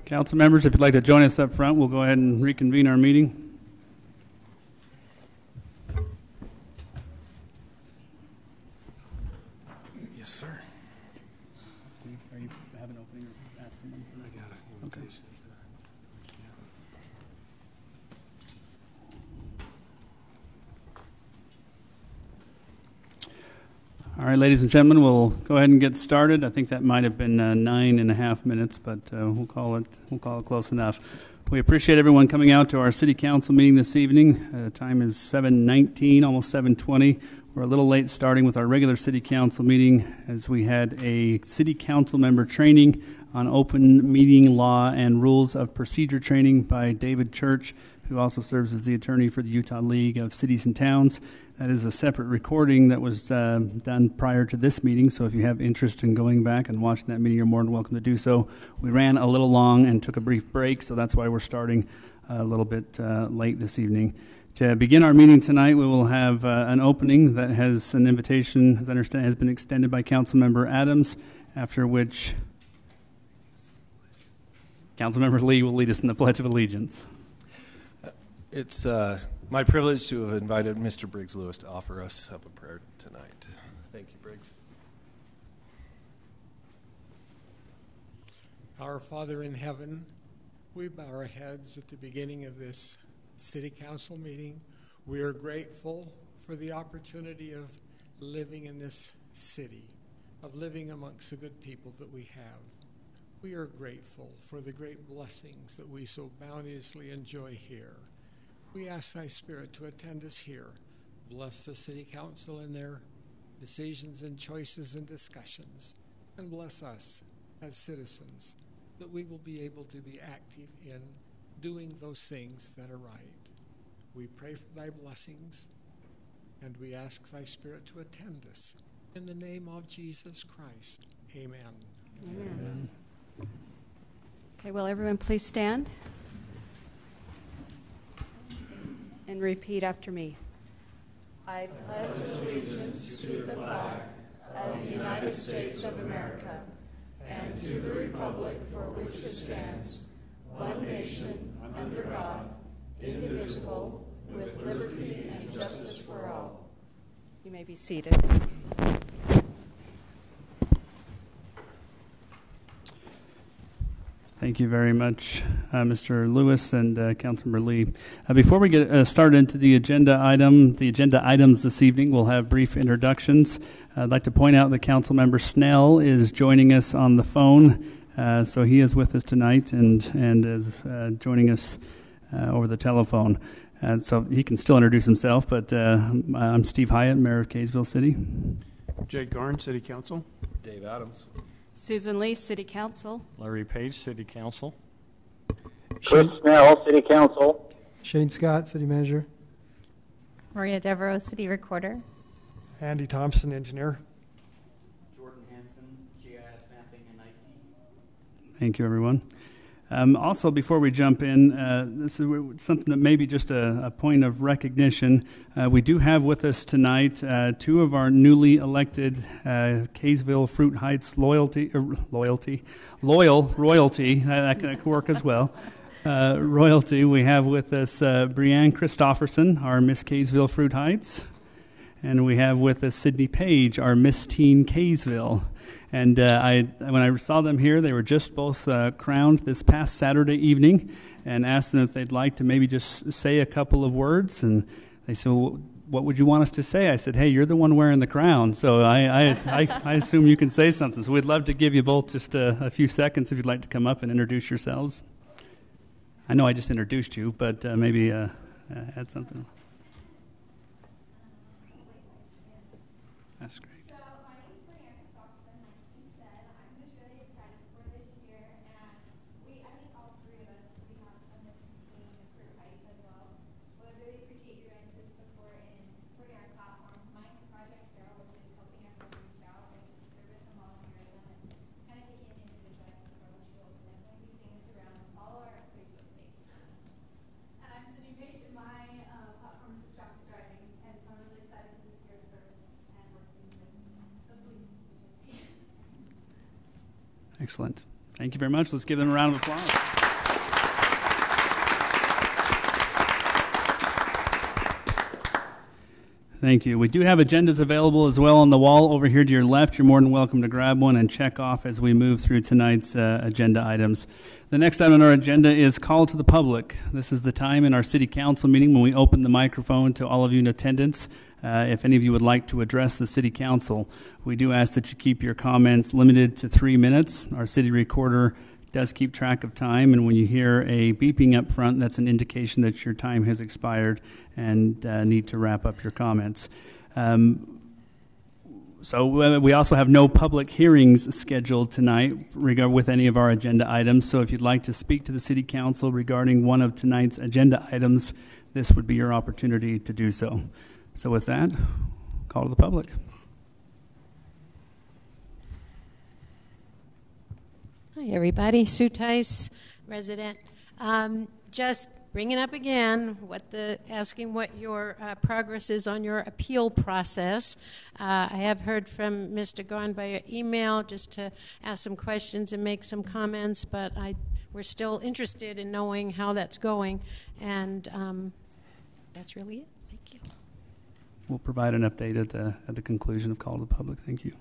Council members, if you'd like to join us up front, we'll go ahead and reconvene our meeting. Yes, sir. Are you have an opening or ask them? I got an invitation. All right, ladies and gentlemen, we'll go ahead and get started. I think that might have been 9.5 minutes, but we'll call it close enough. We appreciate everyone coming out to our City Council meeting this evening. Time is 7:19, almost 7:20. We're a little late starting with our regular City Council meeting as we had a City Council member training on open meeting law and rules of procedure training by David Church, who also serves as the attorney for the Utah League of Cities and Towns. That is a separate recording that was done prior to this meeting, so if you have interest in going back and watching that meeting, you're more than welcome to do so. We ran a little long and took a brief break, so that's why we're starting a little bit late this evening. To begin our meeting tonight, we will have an opening that has an invitation, as I understand, has been extended by Councilmember Adams, after which Councilmember Lee will lead us in the Pledge of Allegiance. It's my privilege to have invited Mr. Briggs Lewis to offer us up a prayer tonight. Thank you, Briggs. Our Father in heaven, we bow our heads at the beginning of this City Council meeting. We are grateful for the opportunity of living in this city, of living amongst the good people that we have. We are grateful for the great blessings that we so bounteously enjoy here. We ask thy Spirit to attend us here. Bless the City Council in their decisions and choices and discussions. And bless us as citizens that we will be able to be active in doing those things that are right. We pray for thy blessings, and we ask thy Spirit to attend us. In the name of Jesus Christ, amen. Amen. Okay, will everyone please stand and repeat after me. I pledge allegiance to the flag of the United States of America and to the republic for which it stands, one nation, under God, indivisible, with liberty and justice for all. You may be seated. Thank you very much, Mr. Lewis and Councilmember Lee. Before we get started into the agenda items this evening, we'll have brief introductions. I'd like to point out that Councilmember Snell is joining us on the phone, so he is with us tonight and is joining us over the telephone. So he can still introduce himself, but I'm Steve Hyatt, Mayor of Kaysville City. Jake Garn, City Council. Dave Adams. Susan Lee, City Council. Larry Page, City Council. Chris Snell, City Council. Shane Scott, City Manager. Maria Devereaux, City Recorder. Andy Thompson, Engineer. Jordan Hansen, GIS Mapping and IT. Thank you, everyone. Also, before we jump in, this is something that may be just a point of recognition. We do have with us tonight two of our newly elected Kaysville Fruit Heights royalty. That could work as well. Royalty. We have with us Brianne Christofferson, our Miss Kaysville Fruit Heights, and we have with us Sydney Page, our Miss Teen Kaysville. And when I saw them here, they were just both crowned this past Saturday evening, and asked them if they'd like to maybe just say a couple of words. And they said, well, what would you want us to say? I said, hey, you're the one wearing the crown, so I assume you can say something. So we'd love to give you both just a few seconds if you'd like to come up and introduce yourselves. I know I just introduced you, but maybe add something. That's great. Excellent. Thank you very much. Let's give them a round of applause. Thank you. We do have agendas available as well on the wall over here to your left. You're more than welcome to grab one and check off as we move through tonight's agenda items. The next item on our agenda is call to the public. This is the time in our city council meeting when we open the microphone to all of you in attendance. If any of you would like to address the city council, we do ask that you keep your comments limited to 3 minutes. Our city recorder does keep track of time, and when you hear a beeping up front, that's an indication that your time has expired and need to wrap up your comments. So we also have no public hearings scheduled tonight with any of our agenda items. So if you'd like to speak to the City Council regarding one of tonight's agenda items, this would be your opportunity to do so. So with that, call to the public. Hi, everybody. Sue Tice, resident. Just bringing up again asking what your progress is on your appeal process. I have heard from Mr. Gaughan by email just to ask some questions and make some comments, but we're still interested in knowing how that's going, and that's really it. Thank you. We'll provide an update at the conclusion of call to the public. Thank you.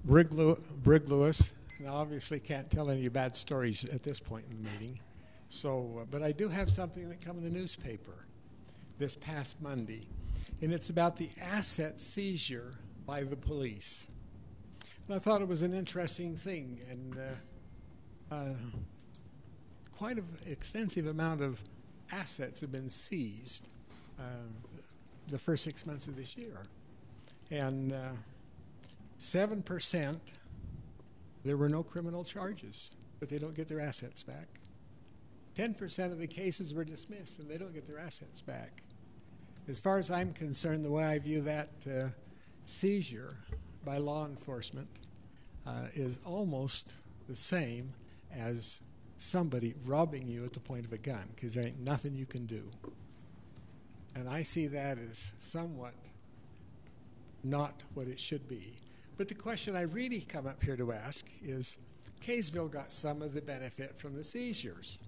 Brig Lewis, and I obviously can't tell any bad stories at this point in the meeting. So, but I do have something that came in the newspaper this past Monday, and it's about the asset seizure by the police. And I thought it was an interesting thing, and quite an extensive amount of assets have been seized the first 6 months of this year. And 7%, there were no criminal charges, but they don't get their assets back. 10% of the cases were dismissed, and they don't get their assets back. As far as I'm concerned, the way I view that seizure by law enforcement is almost the same as somebody robbing you at the point of a gun, because there ain't nothing you can do. And I see that as somewhat not what it should be. But the question I really come up here to ask is, Kaysville got some of the benefit from the seizures.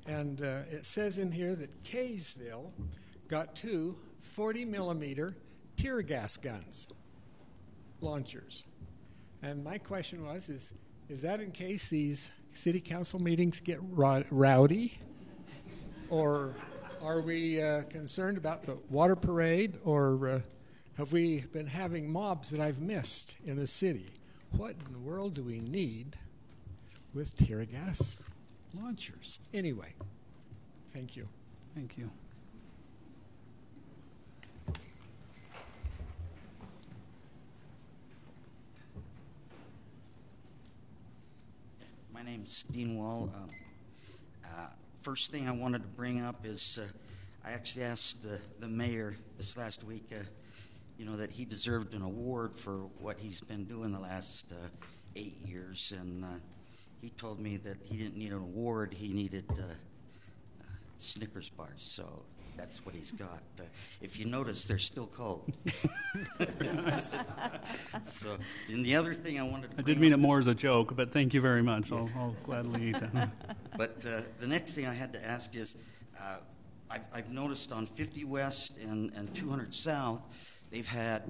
And it says in here that Kaysville got 2 40-millimeter tear gas guns, launchers. And my question was, is that in case these city council meetings get rowdy? Or are we concerned about the water parade? Or have we been having mobs that I've missed in the city? What in the world do we need with tear gas launchers? Anyway, thank you. Thank you. My name's Dean Wall. First thing I wanted to bring up is I actually asked the mayor this last week that he deserved an award for what he's been doing the last 8 years, and he told me that he didn't need an award, he needed Snickers bars, so that's what he's got. If you notice, they're still cold. So, and the other thing I wanted to I did mean it more as a joke, but thank you very much. Yeah. I'll gladly eat them. But the next thing I had to ask is, I've noticed on 50 West and 200 South, they've had,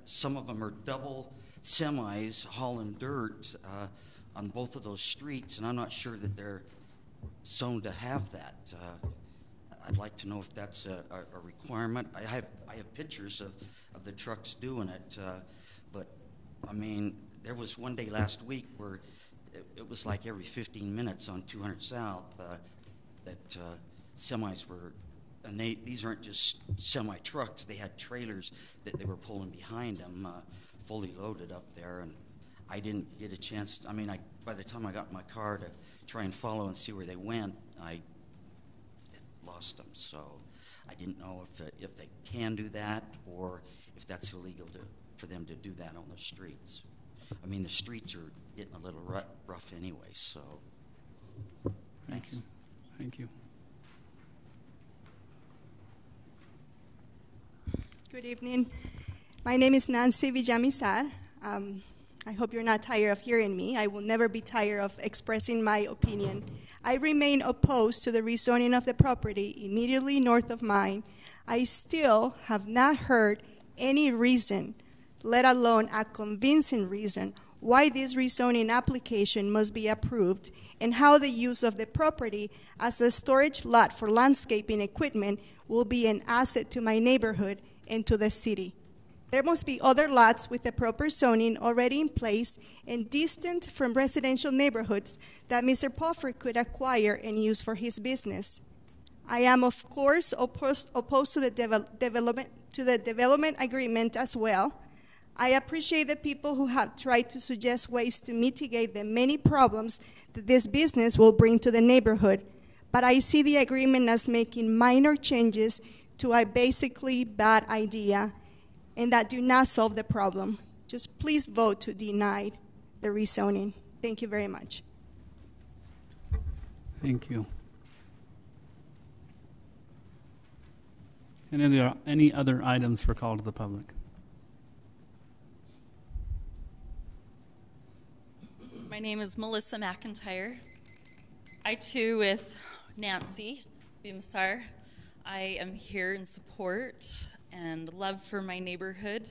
some of them are double semis hauling dirt on both of those streets, and I'm not sure that they're zoned to have that. I'd like to know if that's a requirement. I have pictures of the trucks doing it, but I mean, there was one day last week where it was like every 15 minutes on 200 South that semis were. And these aren't just semi-trucks. They had trailers that they were pulling behind them, fully loaded up there. And I didn't get a chance. I mean, by the time I got in my car to try and follow and see where they went, I lost them. So I didn't know if they can do that or if that's illegal for them to do that on the streets. I mean, the streets are getting a little rough anyway. So thanks. Thank you. Thank you. Good evening. My name is Nancy Villamisar. I hope you're not tired of hearing me. I will never be tired of expressing my opinion. I remain opposed to the rezoning of the property immediately north of mine. I still have not heard any reason, let alone a convincing reason, why this rezoning application must be approved and how the use of the property as a storage lot for landscaping equipment will be an asset to my neighborhood and to the city. There must be other lots with the proper zoning already in place and distant from residential neighborhoods that Mr. Puffer could acquire and use for his business. I am, of course, opposed to the development agreement as well. I appreciate the people who have tried to suggest ways to mitigate the many problems that this business will bring to the neighborhood, but I see the agreement as making minor changes to a basically bad idea and that do not solve the problem. Just please vote to deny the rezoning. Thank you very much. Thank you. Any other items for call to the public? My name is Melissa McIntyre. I, too, with Nancy Bimsar, I am here in support and love for my neighborhood,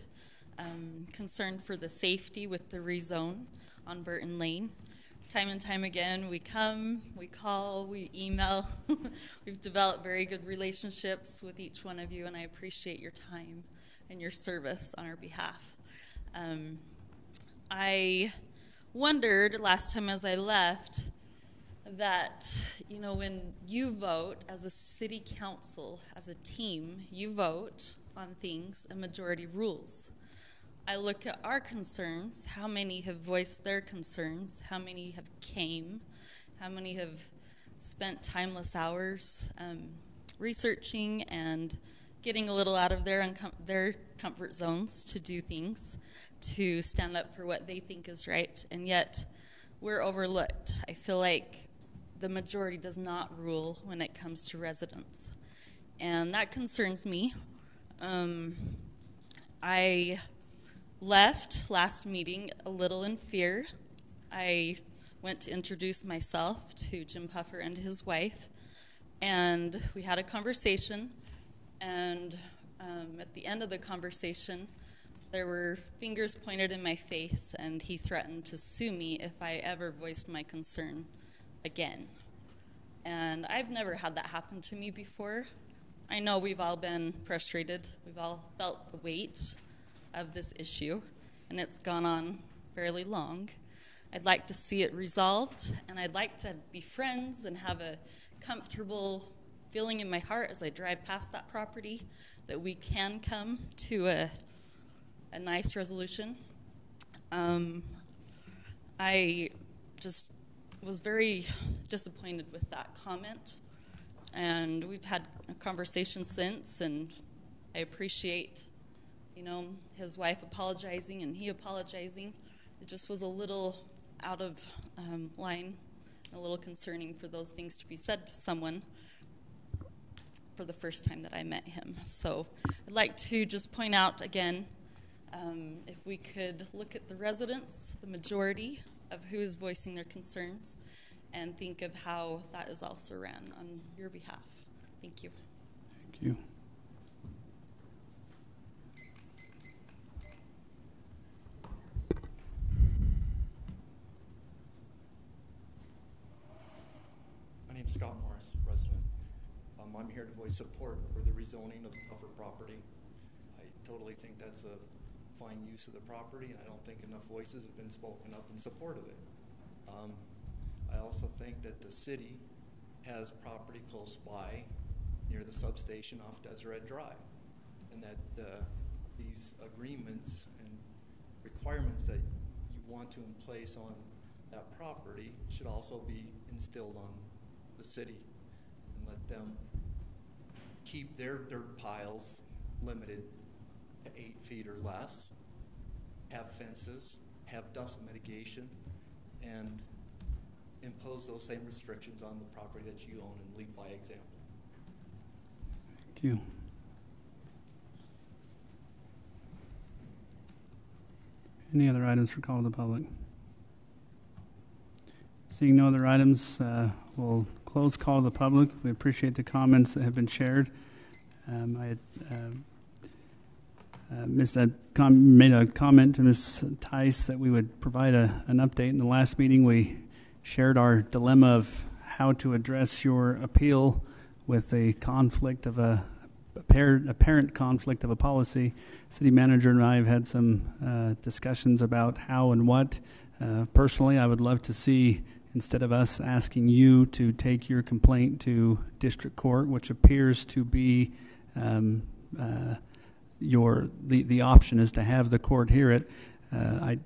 concerned for the safety with the rezone on Burton Lane. Time and time again, we come, we call, we email. We've developed very good relationships with each one of you, and I appreciate your time and your service on our behalf. I wondered last time as I left that, you know, when you vote as a city council, as a team, you vote on things, a majority rules. I look at our concerns, how many have voiced their concerns, how many have came, how many have spent timeless hours researching and getting a little out of their comfort zones to do things, to stand up for what they think is right, and yet we're overlooked. I feel like the majority does not rule when it comes to residents, and that concerns me. I left last meeting a little in fear. I went to introduce myself to Jim Puffer and his wife, and we had a conversation, and at the end of the conversation, there were fingers pointed in my face, and he threatened to sue me if I ever voiced my concern again. And I've never had that happen to me before. I know we've all been frustrated. We've all felt the weight of this issue, and it's gone on fairly long. I'd like to see it resolved, and I'd like to be friends and have a comfortable feeling in my heart as I drive past that property that we can come to a nice resolution. I just was very disappointed with that comment, and we've had a conversation since, and I appreciate, you know, his wife apologizing and he apologizing. It just was a little out of line, a little concerning for those things to be said to someone for the first time that I met him. So I'd like to just point out again, if we could look at the residents, the majority of who is voicing their concerns, and think of how that is also ran on your behalf. Thank you. Thank you. My name's Scott Morris, resident. I'm here to voice support for the rezoning of the Puffer property. I totally think that's a fine use of the property, and I don't think enough voices have been spoken up in support of it. I also think that the city has property close by near the substation off Deseret Drive, and that these agreements and requirements that you want to in place on that property should also be instilled on the city, and let them keep their dirt piles limited to 8 feet or less, have fences, have dust mitigation, and impose those same restrictions on the property that you own and lead by example. Thank you. Any other items for call to the public? Seeing no other items, we'll close call to the public. We appreciate the comments that have been shared. I had made a comment to Ms. Tice that we would provide an update. In the last meeting, we shared our dilemma of how to address your appeal with a conflict of apparent conflict of a policy. City manager and I have had some discussions about how and what. Personally, I would love to see, instead of us asking you to take your complaint to district court, which appears to be the option is to have the court hear it. I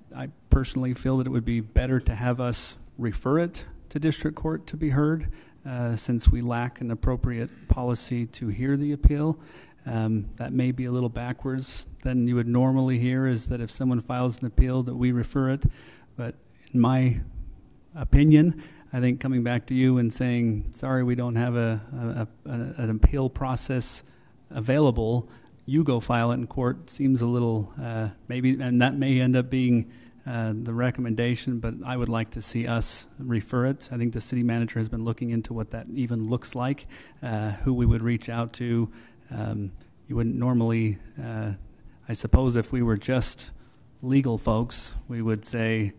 personally feel that it would be better to have us refer it to district court to be heard, since we lack an appropriate policy to hear the appeal. That may be a little backwards than you would normally hear, is that if someone files an appeal that we refer it. But in my opinion, I think coming back to you and saying, sorry, we don't have an appeal process available, you go file it in court, seems a little maybe, and that may end up being the recommendation, but I would like to see us refer it. I think the city manager has been looking into what that even looks like, who we would reach out to. You wouldn't normally, I suppose if we were just legal folks, we would say,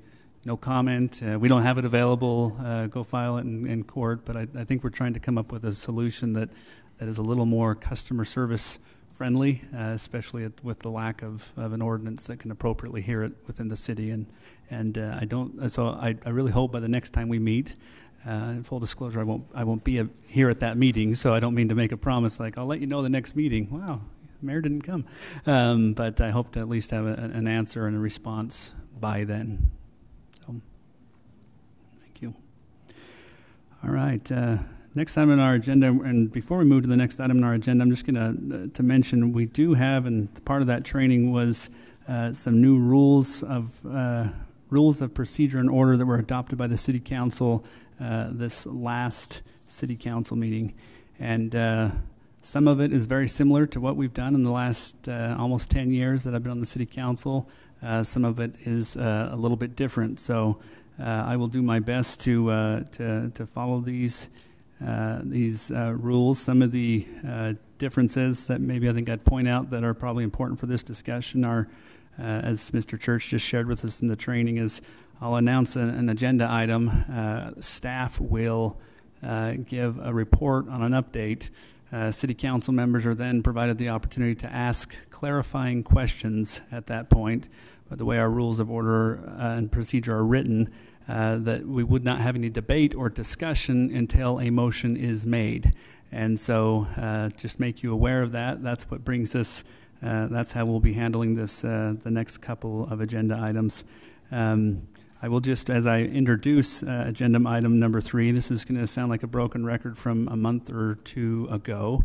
no comment, we don't have it available, go file it in court. But I think we're trying to come up with a solution that is a little more customer service friendly, especially with the lack of an ordinance that can appropriately hear it within the city. And I really hope by the next time we meet, in full disclosure, I won't be here at that meeting, so I don't mean to make a promise like I'll let you know the next meeting. Wow, the mayor didn't come. But I hope to at least have an answer and a response by then. So, thank you. All right. Next item on our agenda, and before we move to the next item on our agenda, I'm just going to mention we do have, and part of that training was some new rules of procedure and order that were adopted by the City Council this last City Council meeting. And some of it is very similar to what we've done in the last almost 10 years that I've been on the City Council. Some of it is a little bit different. So I will do my best to follow these rules. Some of the differences that maybe I think I'd point out that are probably important for this discussion are, as Mr. Church just shared with us in the training, is I'll announce an agenda item. Staff will give a report on an update. City council members are then provided the opportunity to ask clarifying questions at that point. But the way our rules of order and procedure are written, that we would not have any debate or discussion until a motion is made. And so just make you aware of that. That's what brings us, that's how we'll be handling this, the next couple of agenda items. I will just, as I introduce agenda item number 3, this is going to sound like a broken record from a month or two ago.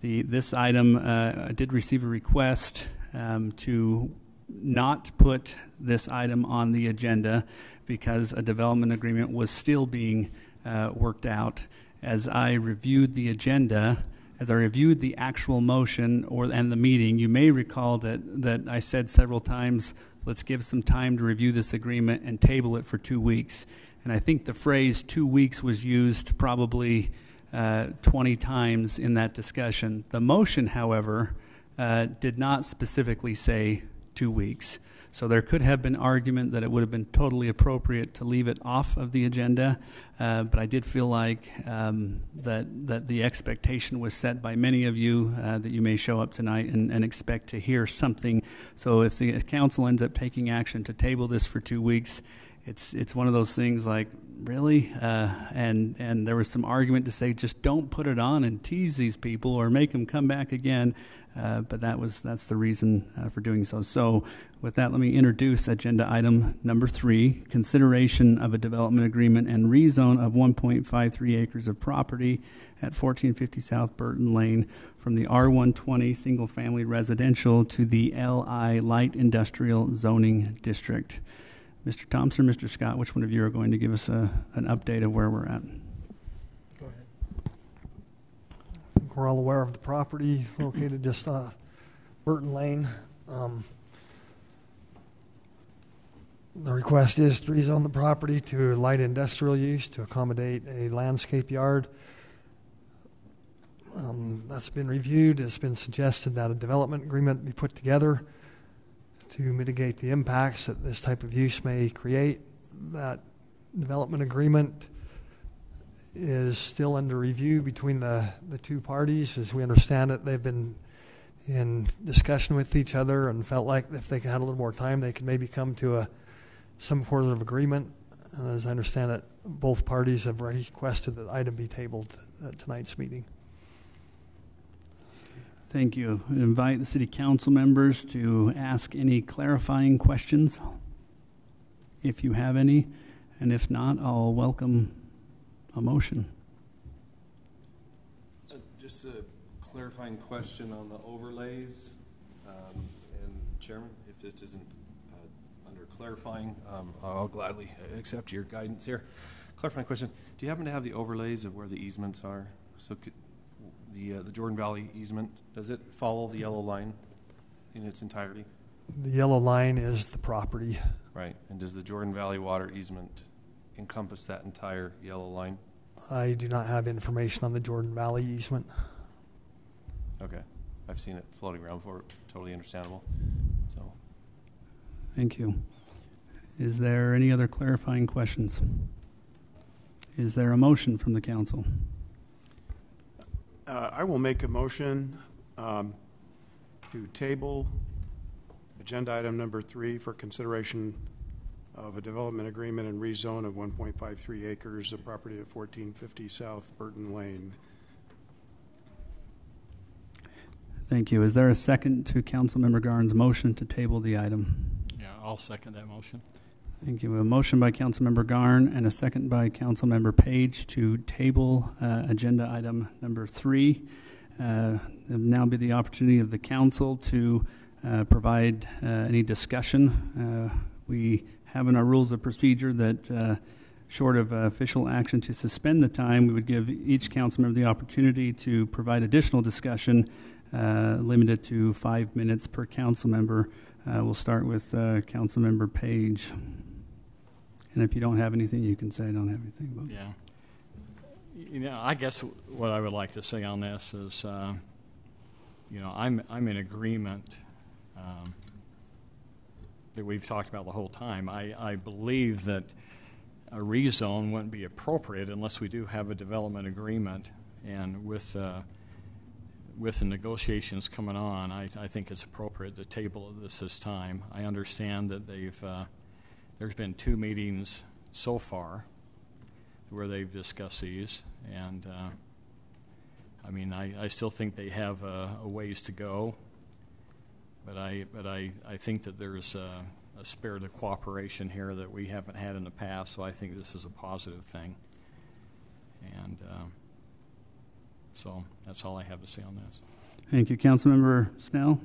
This item did receive a request to not put this item on the agenda because a development agreement was still being worked out. As I reviewed the agenda, as I reviewed the actual motion and the meeting, you may recall that I said several times, let's give some time to review this agreement and table it for 2 weeks. And I think the phrase 2 weeks was used probably 20 times in that discussion. The motion, however, did not specifically say 2 weeks. So there could have been argument that it would have been totally appropriate to leave it off of the agenda, but I did feel like that the expectation was set by many of you that you may show up tonight and expect to hear something. So if the council ends up taking action to table this for 2 weeks, it's one of those things like, really? And there was some argument to say, just don't put it on and tease these people or make them come back again. But that's the reason for doing so. So with that, let me introduce agenda item number 3, consideration of a development agreement and rezone of 1.53 acres of property at 1450 South Burton Lane from the R120 single family residential to the LI light industrial zoning district. Mr. Thompson, Mr. Scott, which one of you are going to give us an update of where we're at? Go ahead. I think we're all aware of the property located just Burton Lane. The request is to rezone the property to light industrial use to accommodate a landscape yard. That's been reviewed. It's been suggested that a development agreement be put together to mitigate the impacts that this type of use may create. That development agreement is still under review between the two parties. As we understand it, they've been in discussion with each other and felt like if they had a little more time, they could maybe come to some sort of agreement. And as I understand it, both parties have requested that the item be tabled at tonight's meeting. Thank you. I invite the city council members to ask any clarifying questions, if you have any, and if not, I'll welcome a motion. Just a clarifying question on the overlays, and Chairman, if this isn't under clarifying, I'll gladly accept your guidance here. Clarifying question: do you happen to have the overlays of where the easements are? So the Jordan Valley easement, does it follow the yellow line in its entirety? The yellow line is the property. Right. And does the Jordan Valley water easement encompass that entire yellow line? I do not have information on the Jordan Valley easement. Okay. I've seen it floating around before. Totally understandable. So, thank you. Is there any other clarifying questions? Is there a motion from the council? I will make a motion to table agenda item number 3 for consideration of a development agreement and rezone of 1.53 acres of property at 1450 South Burton Lane. Thank you. Is there a second to Councilmember Garn's motion to table the item? Yeah, I'll second that motion. Thank you. A motion by Councilmember Garn and a second by Councilmember Page to table agenda item number 3. It will now be the opportunity of the council to provide any discussion. We have in our rules of procedure that short of official action to suspend the time, we would give each council member the opportunity to provide additional discussion limited to 5 minutes per council member. We'll start with Council Member Page. And if you don't have anything, you can say I don't have anything. But. Yeah. You know, I guess what I would like to say on this is, you know, I'm in agreement that we've talked about the whole time. I believe that a rezone wouldn't be appropriate unless we do have a development agreement, and with the negotiations coming on, I think it's appropriate to table this time. I understand that there's been 2 meetings so far where they've discussed these, and I mean, I still think they have a ways to go, but I think that there's a spirit of cooperation here that we haven't had in the past, so I think this is a positive thing. And so that's all I have to say on this. Thank you. Councilmember Snell?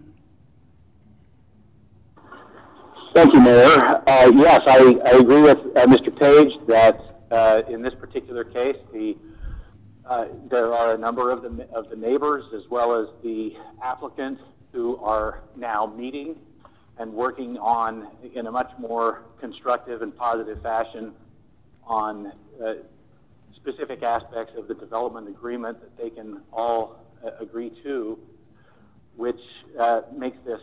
Thank you, Mayor. Yes, I agree with Mr. Page that in this particular case, there are a number of the neighbors as well as the applicant who are now meeting and working on, in a much more constructive and positive fashion, on specific aspects of the development agreement that they can all agree to, which makes this,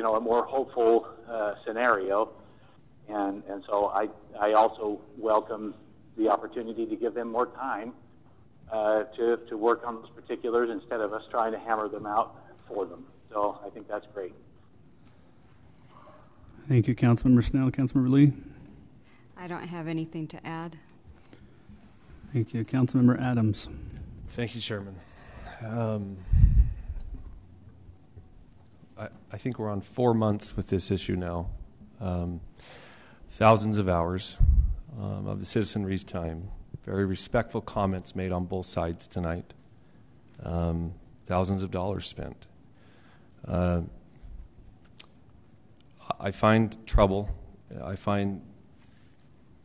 a more hopeful scenario. And so I also welcome the opportunity to give them more time to work on those particulars instead of us trying to hammer them out for them. So I think that's great. Thank you, Councilmember Snell. Councilmember Lee? I don't have anything to add. Thank you. Councilmember Adams? Thank you, Chairman. I think we're on 4 months with this issue now. Thousands of hours of the citizenry's time. Very respectful comments made on both sides tonight. Thousands of dollars spent. I find trouble. I find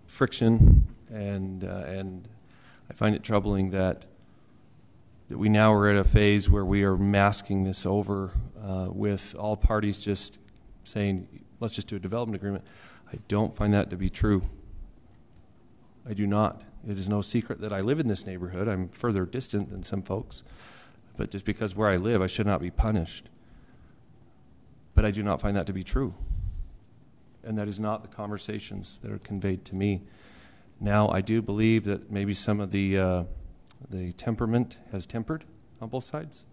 friction, and I find it troubling that we now are at a phase where we are masking this over with all parties just saying, let's just do a development agreement. I don't find that to be true. I do not. It is no secret that I live in this neighborhood. I'm further distant than some folks. But just because where I live, I should not be punished. But I do not find that to be true. And that is not the conversations that are conveyed to me. Now, I do believe that maybe some of the temperament has tempered on both sides.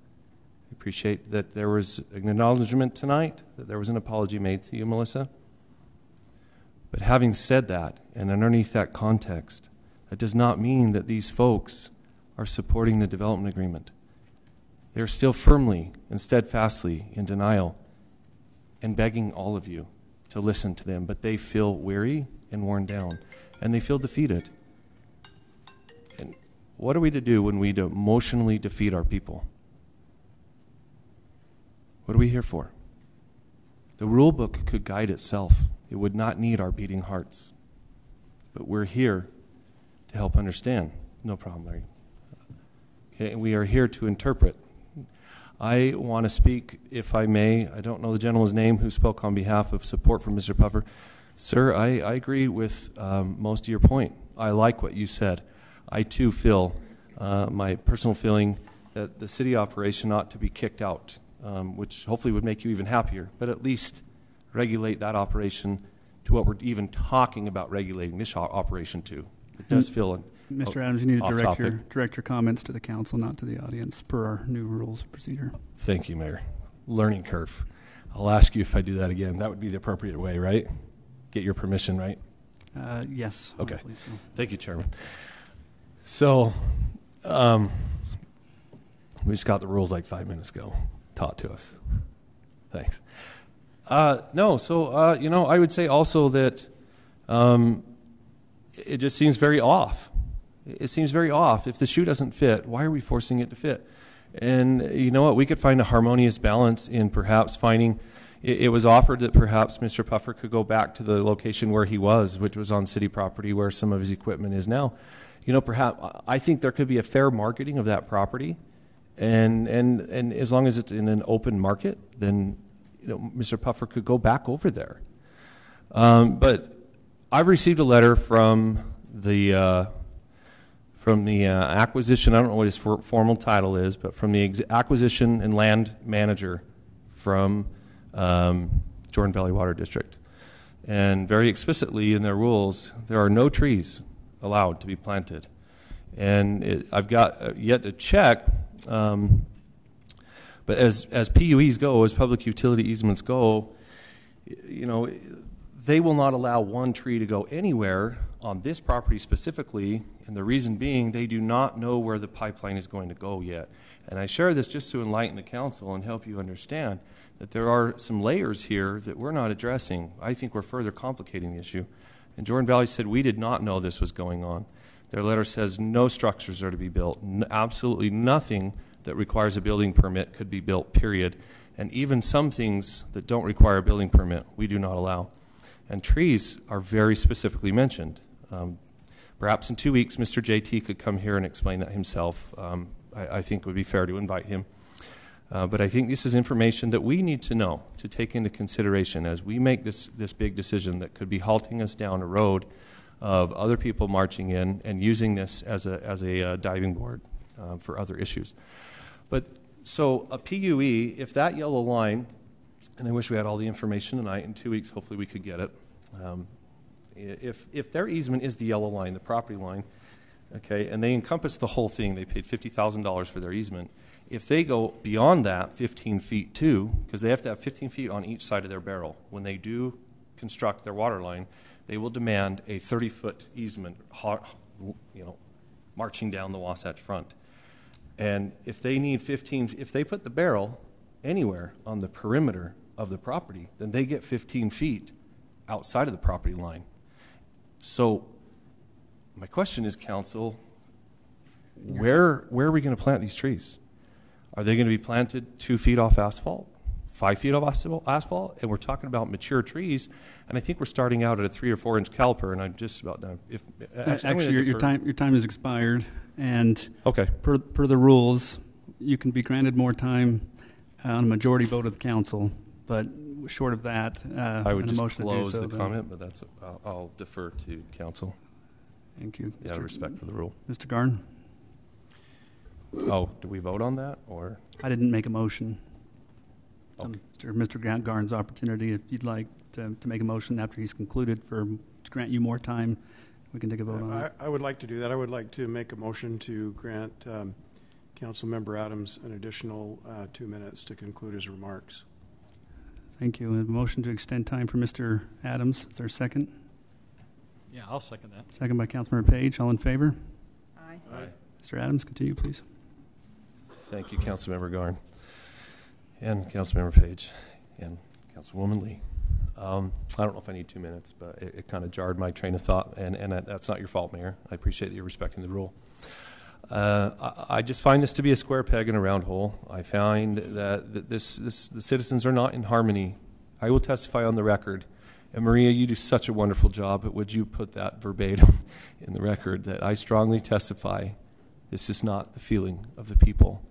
I appreciate that there was an acknowledgement tonight, that there was an apology made to you, Melissa. But having said that, and underneath that context, that does not mean that these folks are supporting the development agreement. They're still firmly and steadfastly in denial and begging all of you to listen to them, but they feel weary and worn down, and they feel defeated. And what are we to do when we emotionally defeat our people? What are we here for? The rule book could guide itself. It would not need our beating hearts. But we're here to help understand. No problem, Larry. Okay, and we are here to interpret. I want to speak, if I may. I don't know the gentleman's name who spoke on behalf of support for Mr. Puffer. Sir, I agree with most of your point. I like what you said. I too feel, my personal feeling, that the city operation ought to be kicked out, which hopefully would make you even happier, but at least regulate that operation to what we're even talking about regulating this operation to. It does feel Mr. Adams, you need to direct your comments to the council, not to the audience, per our new rules of procedure. Thank you, Mayor. Learning curve. I'll ask you if I do that again. That would be the appropriate way, right? Get your permission, right? Yes. Okay. So. Thank you, Chairman. So, we just got the rules like 5 minutes ago, taught to us. Thanks. I would say also that it just seems very off. It seems very off. If the shoe doesn't fit, why are we forcing it to fit? And you know what? We could find a harmonious balance in perhaps finding. It was offered that perhaps Mr. Puffer could go back to the location where he was, which was on city property where some of his equipment is now. You know, perhaps I think there could be a fair marketing of that property, and as long as it's in an open market, then Mr. Puffer could go back over there. But I've received a letter from the acquisition. I don't know what his formal title is, but from the acquisition and land manager from Jordan Valley Water District, and very explicitly in their rules, there are no trees allowed to be planted. And I've got yet to check. But as PUEs go, as public utility easements go, they will not allow one tree to go anywhere on this property specifically, and the reason being they do not know where the pipeline is going to go yet. And I share this just to enlighten the council and help you understand that there are some layers here that we're not addressing. I think we're further complicating the issue. And Jordan Valley said we did not know this was going on. Their letter says no structures are to be built. Absolutely nothing that requires a building permit could be built, period. And even some things that don't require a building permit, we do not allow. And trees are very specifically mentioned. Perhaps in 2 weeks, Mr. JT could come here and explain that himself. I think it would be fair to invite him. But I think this is information that we need to know, to take into consideration as we make this big decision that could be halting us down a road of other people marching in and using this as a diving board for other issues. But so a PUE, if that yellow line, and I wish we had all the information tonight, in 2 weeks hopefully we could get it. If their easement is the yellow line, the property line, okay, and they encompass the whole thing, they paid $50,000 for their easement. If they go beyond that 15 feet too, because they have to have 15 feet on each side of their barrel, when they do construct their water line, they will demand a 30-foot easement, marching down the Wasatch Front. And if they need 15, if they put the barrel anywhere on the perimeter of the property, then they get 15 feet outside of the property line. So my question is, council, where are we going to plant these trees? Are they going to be planted 2 feet off asphalt, 5 feet off asphalt? And we're talking about mature trees, and I think we're starting out at a 3 or 4 inch caliper, and I'm just about done. Actually, your time has expired, and okay. Per the rules, you can be granted more time on a majority vote of the council, but short of that, I would and a just motion close to do so, the then- comment, but I'll defer to council. Thank you. Out of respect for the rule. Mr. Garn? Oh, do we vote on that, or? I didn't make a motion. Okay. Mr. Garn's opportunity, if you'd like to make a motion after he's concluded to grant you more time, we can take a vote on it. I would like to do that. I would like to make a motion to grant Councilmember Adams an additional 2 minutes to conclude his remarks. Thank you. A motion to extend time for Mr. Adams. Is there a second? Yeah, I'll second that. Second by Councilmember Page. All in favor? Aye. Aye. Mr. Adams, continue, please. Thank you, Councilmember Garn, and Councilmember Page, and Councilwoman Lee. I don't know if I need 2 minutes, but it kind of jarred my train of thought, and that's not your fault, Mayor. I appreciate that you're respecting the rule. I just find this to be a square peg in a round hole. I find that the citizens are not in harmony. I will testify on the record. And Maria, you do such a wonderful job, but would you put that verbatim in the record that I strongly testify this is not the feeling of the people.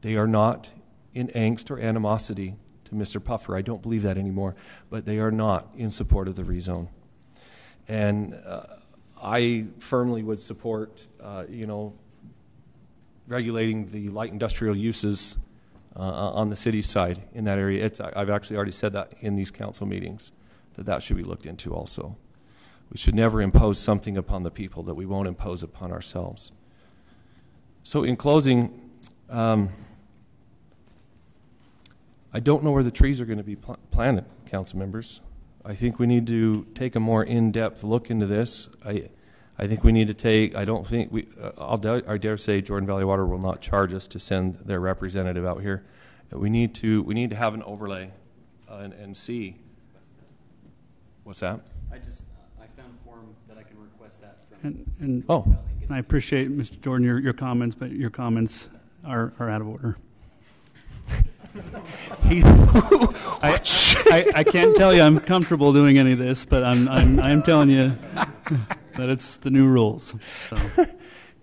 They are not in angst or animosity to Mr. Puffer. I don't believe that anymore, but they are not in support of the rezone. And I firmly would support, regulating the light industrial uses on the city side in that area. I've actually already said that in these council meetings, that should be looked into also. We should never impose something upon the people that we won't impose upon ourselves. So in closing, I don't know where the trees are going to be planted, council members. I think we need to take a more in-depth look into this. I think we need to take, I don't think we, I dare say Jordan Valley Water will not charge us to send their representative out here. We need to have an overlay and see. What's that? I found a form that I can request that from. And oh, I appreciate, Mr. Jordan, your comments, but your comments are out of order. I can't tell you I'm comfortable doing any of this, but I'm telling you that it's the new rules. So,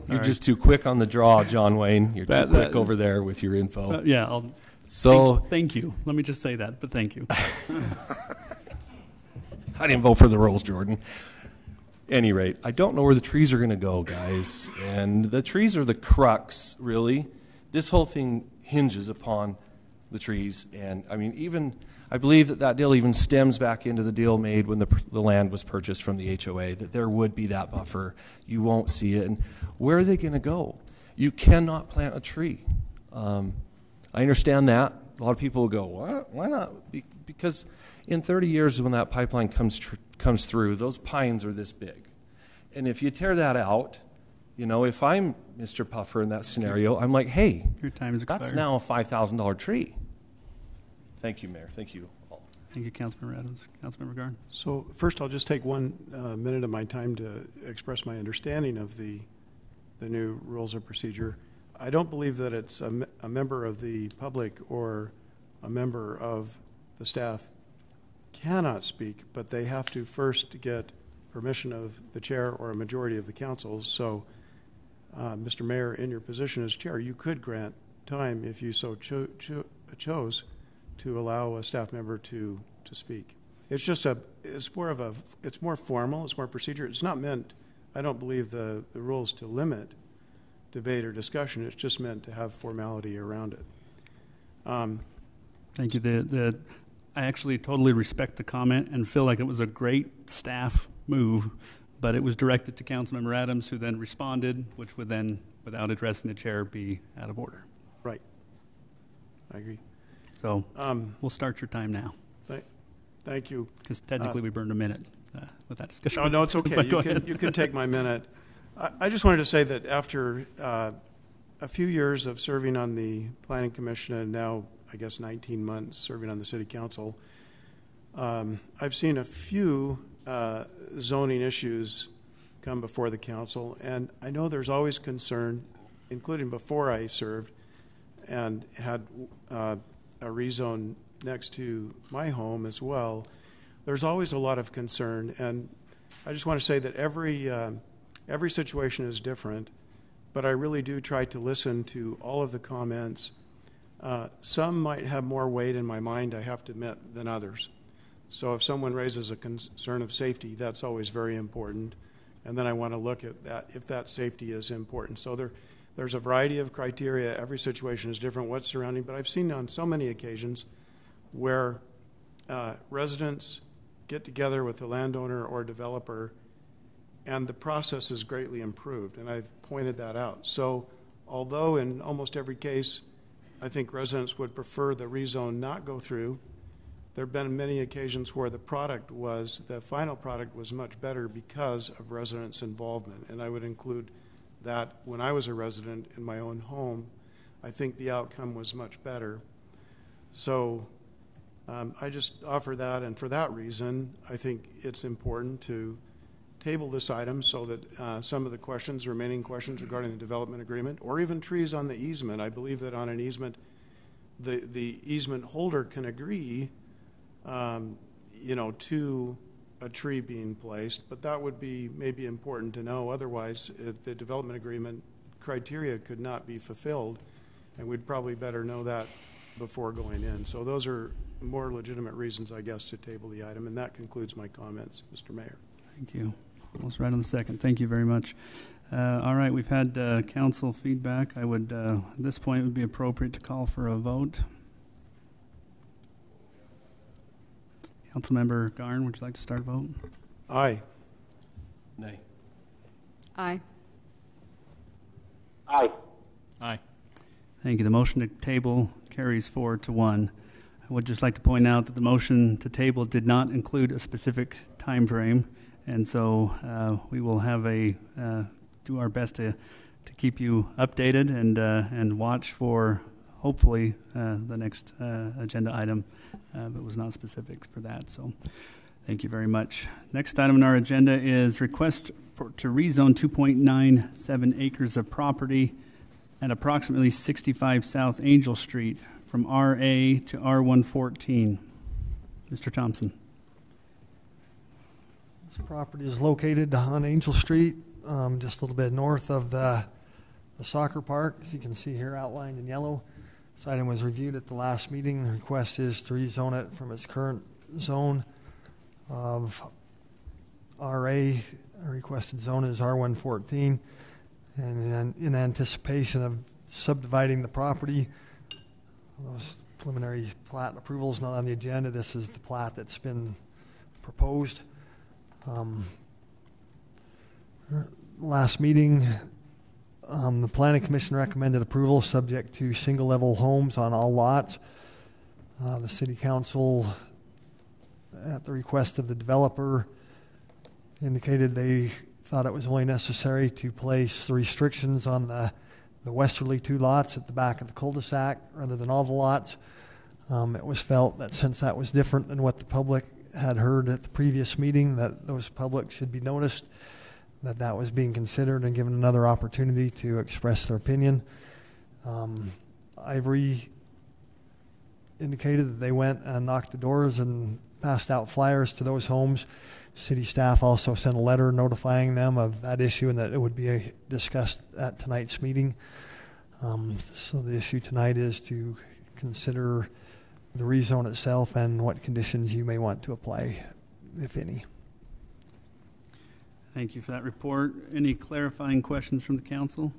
you're just too quick on the draw, John Wayne. You're too quick over there with your info. Yeah. Thank you. Let me just say that, but thank you. I didn't vote for the rules, Jordan. Any rate, I don't know where the trees are going to go, guys. And the trees are the crux, really. This whole thing hinges upon the trees. And, I mean, I believe that deal even stems back into the deal made when the land was purchased from the HOA, that there would be that buffer. You won't see it. And where are they going to go? You cannot plant a tree. I understand that. A lot of people will go, what? Why not? Because in 30 years when that pipeline comes through, those pines are this big. And if you tear that out, if I'm Mr. Puffer in that scenario, I'm like, hey, your time is expired. That's now a $5,000 tree. Thank you, Mayor. Thank you all. Thank you, Councilmember Adams. Councilmember Garn. So first, I'll just take 1 minute of my time to express my understanding of the new rules of procedure. I don't believe that it's a member of the public or a member of the staff cannot speak, but they have to first get permission of the chair or a majority of the council. So, Mr. Mayor, in your position as chair, you could grant time if you so chose to allow a staff member to speak. It's just it's more formal, it's more procedure. It's not meant, I don't believe the rules to limit debate or discussion. It's just meant to have formality around it. Thank you. I actually totally respect the comment and feel like it was a great staff move, but it was directed to Councilmember Adams, who then responded, which would then, without addressing the chair, be out of order. Right. I agree. So we'll start your time now. Thank you. Because technically we burned a minute with that discussion. No, it's okay. You can take my minute. I just wanted to say that after a few years of serving on the Planning Commission and now, I guess, 19 months serving on the City Council, I've seen a few zoning issues come before the council, and I know there's always concern, including before I served and had a rezone next to my home as well. There's always a lot of concern, and I just want to say that every situation is different, but I really do try to listen to all of the comments Some might have more weight in my mind, I have to admit, than others. So if someone raises a concern of safety, that's always very important. And then I want to look at that, if that safety is important. So there's a variety of criteria. Every situation is different, what's surrounding. But I've seen on so many occasions where residents get together with the landowner or developer, and the process is greatly improved. And I've pointed that out. So although in almost every case, I think residents would prefer the rezone not go through, there have been many occasions where the final product was much better because of residents' involvement. And I would include that when I was a resident in my own home, I think the outcome was much better. So I just offer that, and for that reason, I think it's important to table this item so that some of the remaining questions regarding the development agreement, or even trees on the easement. I believe that on an easement, the easement holder can agree, to a tree being placed, but that would be maybe important to know. Otherwise, the development agreement criteria could not be fulfilled, and we'd probably better know that before going in. So those are more legitimate reasons, I guess, to table the item, and that concludes my comments, Mr. Mayor. Thank you. Almost right on the second. Thank you very much. All right, we've had council feedback. I would, at this point, it would be appropriate to call for a vote. Councilmember Garn, would you like to start a vote? Aye. Nay. Aye. Aye. Aye. Thank you. The motion to table carries 4-1. I would just like to point out that the motion to table did not include a specific time frame, and so we will have do our best to keep you updated and watch for hopefully the next agenda item, but was not specific for that. So thank you very much. Next item on our agenda is request to rezone 2.97 acres of property at approximately 65 South Angel Street from RA to R114. Mr. Thompson. This property is located on Angel Street, just a little bit north of the soccer park, as you can see here outlined in yellow. This item was reviewed at the last meeting. The request is to rezone it from its current zone of RA. A requested zone is R114. And in anticipation of subdividing the property, those preliminary plat approval is not on the agenda. This is the plat that's been proposed. Last meeting, the Planning Commission recommended approval subject to single-level homes on all lots. The City Council, at the request of the developer, indicated they thought it was only necessary to place the restrictions on the westerly two lots at the back of the cul-de-sac rather than all the lots. It was felt that since that was different than what the public had heard at the previous meeting, that those public should be noticed, that was being considered and given another opportunity to express their opinion. Ivory indicated that they went and knocked the doors and passed out flyers to those homes. City staff also sent a letter notifying them of that issue and that it would be discussed at tonight's meeting. So the issue tonight is to consider the rezone itself and what conditions you may want to apply, if any. Thank you for that report. Any clarifying questions from the council?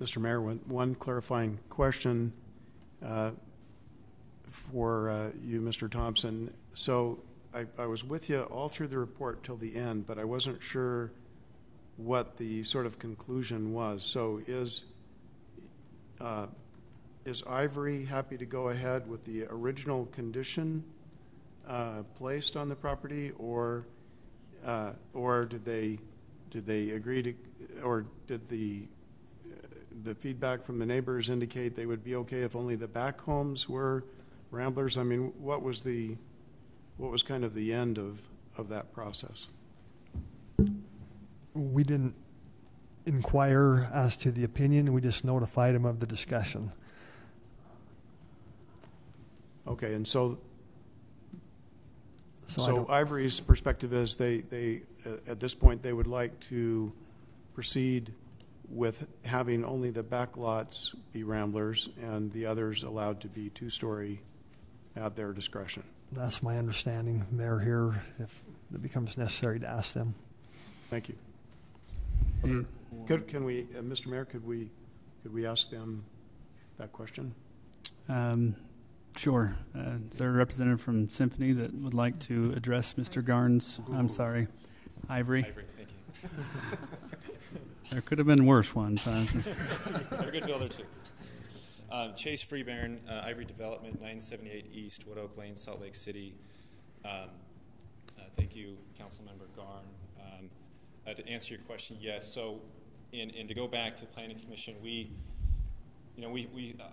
Mr. Mayor, one clarifying question for you, Mr. Thompson. So I was with you all through the report till the end, but I wasn't sure what the sort of conclusion was. So is Ivory happy to go ahead with the original condition placed on the property, or did they agree to, or did the feedback from the neighbors indicate they would be okay if only the back homes were ramblers? I mean, what was kind of the end of that process? We didn't inquire as to the opinion. We just notified them of the discussion. Okay, and so Ivory's perspective is they at this point they would like to proceed with having only the back lots be Ramblers and the others allowed to be two-story at their discretion. That's my understanding. They're here if it becomes necessary to ask them. Thank you. Can we, Mr. Mayor, could we ask them that question? Sure. Is there a representative from Symphony that would like to address Mr. Garnes? I'm sorry, Ivory. Ivory, thank you. There could have been worse ones. They're a good builder too. Chase Freebairn, Ivory Development, 978 East, Wood Oak Lane, Salt Lake City. Thank you, Councilmember Garn. To answer your question, yes. So, and to go back to the Planning Commission,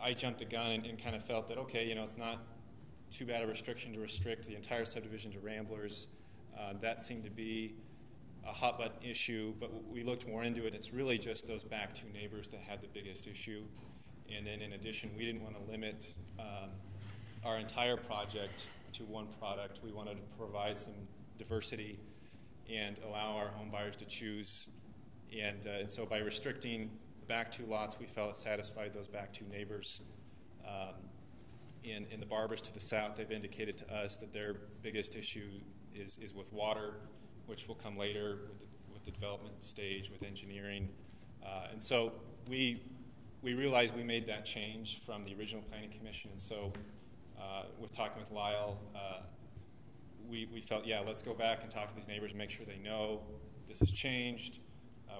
I jumped the gun and kind of felt that, okay, it's not too bad a restriction to restrict the entire subdivision to Ramblers. That seemed to be a hot button issue, but we looked more into it. It's really just those back two neighbors that had the biggest issue. And then in addition, we didn't want to limit our entire project to one product. We wanted to provide some diversity and allow our home buyers to choose. And so by restricting the back two lots, we felt it satisfied those back two neighbors. In the Barbers to the south, they've indicated to us that their biggest issue is with water, which will come later with the development stage, with engineering. And so we realized we made that change from the original Planning Commission. And so with talking with Lyle, we felt, yeah, let's go back and talk to these neighbors and make sure they know this has changed.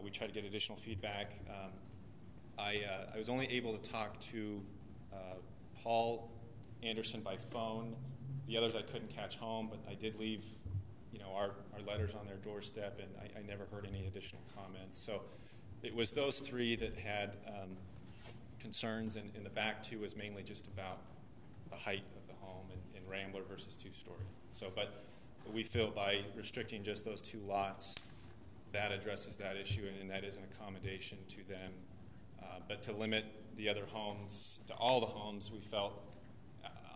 We tried to get additional feedback. I was only able to talk to Paul Anderson by phone. The others I couldn't catch home, but I did leave our letters on their doorstep, and I never heard any additional comments. So it was those three that had concerns, and the back two was mainly just about the height of the home in Rambler versus two-story. So, but we feel by restricting just those two lots, that addresses that issue, and that is an accommodation to them. But to limit the other homes to all the homes, we felt,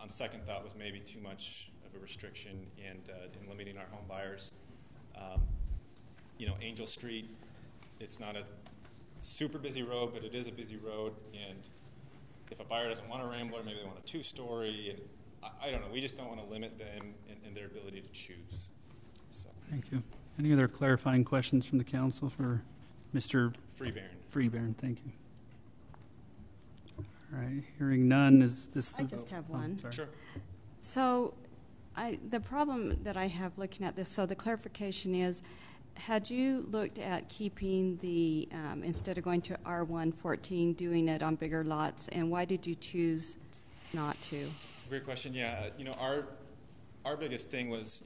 on second thought, was maybe too much of a restriction and in limiting our home buyers. Angel Street, it's not a super busy road, but it is a busy road, and if a buyer doesn't want a Rambler, maybe they want a two-story, and I don't know, we just don't want to limit them in their ability to choose. So. Thank you. Any other clarifying questions from the council for Mr. Freebairn, thank you. All right, hearing none, is this... I just have one. Sorry. Sure. So the problem that I have looking at this, so the clarification is, had you looked at keeping the, instead of going to R114, doing it on bigger lots, and why did you choose not to? Great question. Yeah, our biggest thing was,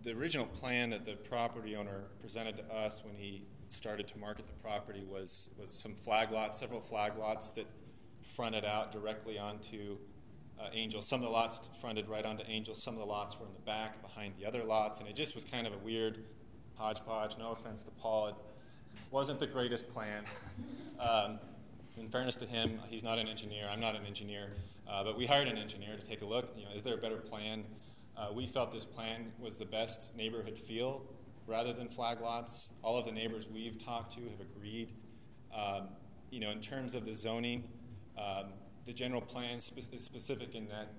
the original plan that the property owner presented to us when he started to market the property was some flag lots, several flag lots that fronted out directly onto Angel. Some of the lots fronted right onto Angel. Some of the lots were in the back behind the other lots, and it just was kind of a weird hodgepodge. No offense to Paul, it wasn't the greatest plan. In fairness to him, he's not an engineer. I'm not an engineer, but we hired an engineer to take a look. Is there a better plan? We felt this plan was the best neighborhood feel rather than flag lots. All of the neighbors we've talked to have agreed. In terms of the zoning, the general plan is specific in that,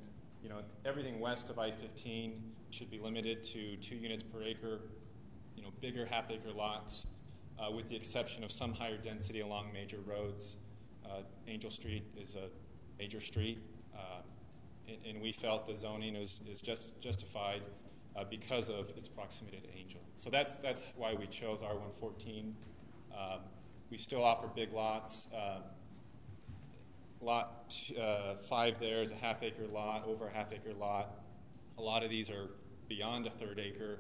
everything west of I-15 should be limited to 2 units per acre, bigger half-acre lots, with the exception of some higher density along major roads. Angel Street is a major street, and we felt the zoning is just justified because of its proximity to Angel. So that's why we chose R114. We still offer big lots. Lot 5 there is a half-acre lot, over a half-acre lot. A lot of these are beyond a third acre.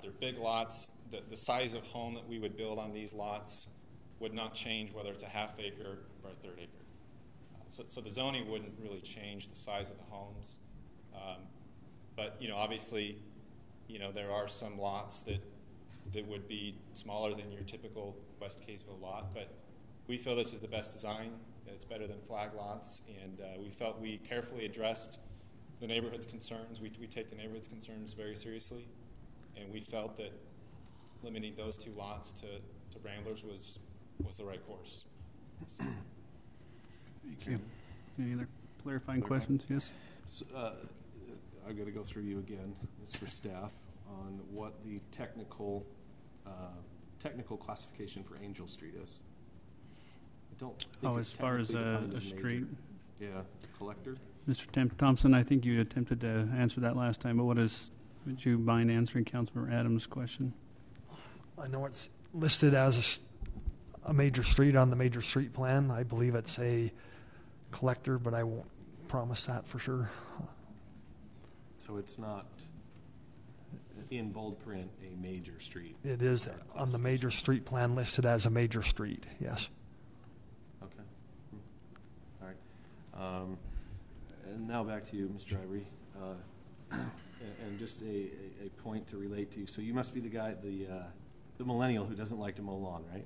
They're big lots. The size of home that we would build on these lots would not change whether it's a half-acre or a third acre. So the zoning wouldn't really change the size of the homes. But, obviously, there are some lots that would be smaller than your typical West Kaysville lot. But we feel this is the best design. It's better than flag lots. And we felt we carefully addressed the neighborhood's concerns. We take the neighborhood's concerns very seriously. And we felt that limiting those 2 lots to Ramblers was was the right course. Thank you. Any other clarifying questions? Yes? So, I've got to go through you again. It's for staff on what the technical classification for Angel Street is. I don't think it's as far as technically a defined street? Yeah, collector. Mr. Thompson, I think you attempted to answer that last time, but would you mind answering Councilmember Adams' question? I know it's listed as a major street on the major street plan. I believe it's a collector, but I won't promise that for sure. So it's not in bold print a major street. It is on the major street plan listed as a major street, yes. Okay. All right. And now back to you, Mr. Ivory. And just a point to relate to. So you must be the guy, the millennial who doesn't like to mow lawn, right?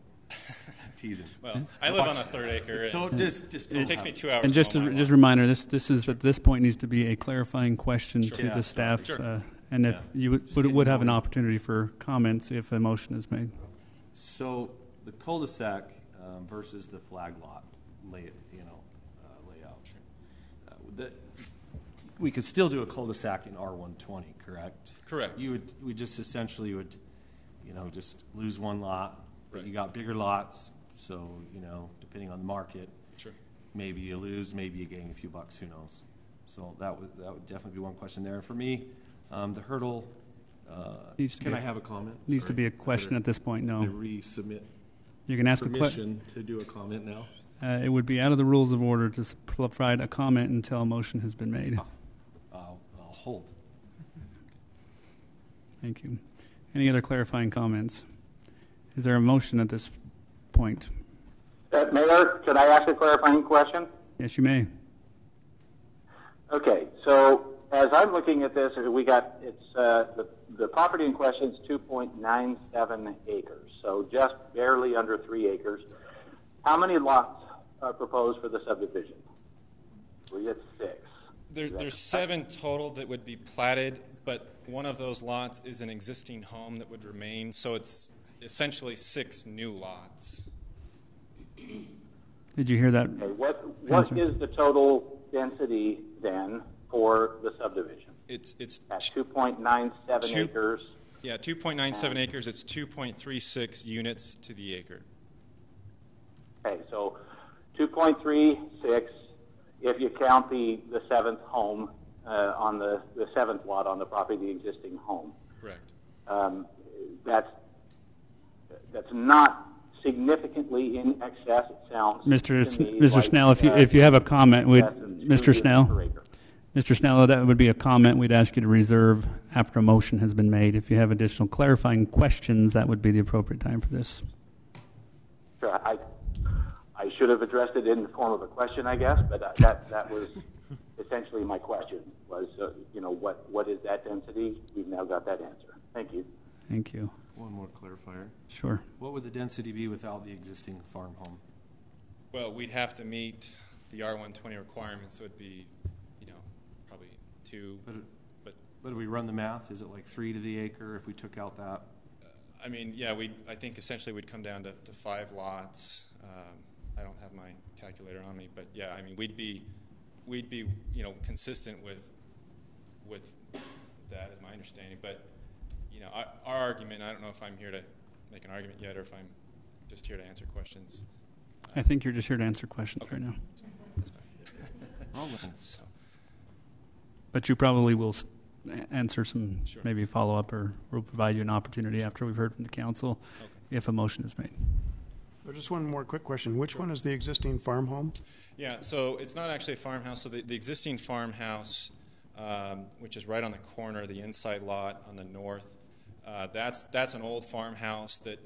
Teasing. Well, I live on a 3rd acre. And it takes me 2 hours. And just a reminder, this is at this point needs to be a clarifying question Sure. to Yeah, the staff, sure. and if you would have an opportunity for comments if a motion is made. So the cul-de-sac versus the flag lot layout. We could still do a cul-de-sac in R120, correct? Correct. We just essentially would, just lose one lot. But Right. you got bigger lots, so depending on the market, Sure. maybe you lose, maybe you gain a few bucks. Who knows? So that would definitely be one question there. For me, the hurdle. Can I have a comment? Needs to be a question at this point. No. I resubmit. You can ask permission to do a comment now. It would be out of the rules of order to provide a comment until a motion has been made. I'll hold. Thank you. Any other clarifying comments? Is there a motion at this point? Mayor, could I ask a clarifying question? Yes, you may. Okay, so as I'm looking at this, the property in question is 2.97 acres, so just barely under 3 acres. How many lots are proposed for the subdivision? We get 6. There's 7 total that would be platted, but one of those lots is an existing home that would remain, so it's essentially 6 new lots. Did you hear that? Okay, what is the total density then for the subdivision? It's at 2.97 acres. Yeah, 2.97 acres. It's 2.36 units to the acre. Okay, so 2.36 if you count the 7th home on the 7th lot on the property, the existing home. Correct. That's not significantly in excess. It sounds. Mr. Snell, if you have a comment, Mr. Snell, that would be a comment we'd ask you to reserve after a motion has been made. If you have additional clarifying questions, that would be the appropriate time for this. Sure, I should have addressed it in the form of a question, I guess, but that was essentially my question. Was what is that density? We've now got that answer. Thank you. Thank you. One more clarifier. Sure. What would the density be without the existing farm home? Well, we'd have to meet the R120 requirements, so it'd be, probably 2. But if we run the math, is it like 3 to the acre if we took out that? I think essentially we'd come down to 5 lots. I don't have my calculator on me, but yeah, we'd be consistent with that, is my understanding. But our argument, I don't know if I'm here to make an argument yet or if I'm just here to answer questions. I think you're just here to answer questions right now. That's fine. But you probably will answer some, Sure. maybe follow-up, or we'll provide you an opportunity after we've heard from the council if a motion is made. Just one more quick question. Which one is the existing farm home? Yeah, so it's not actually a farmhouse. So the existing farmhouse, which is right on the corner, the inside lot on the north, that's an old farmhouse that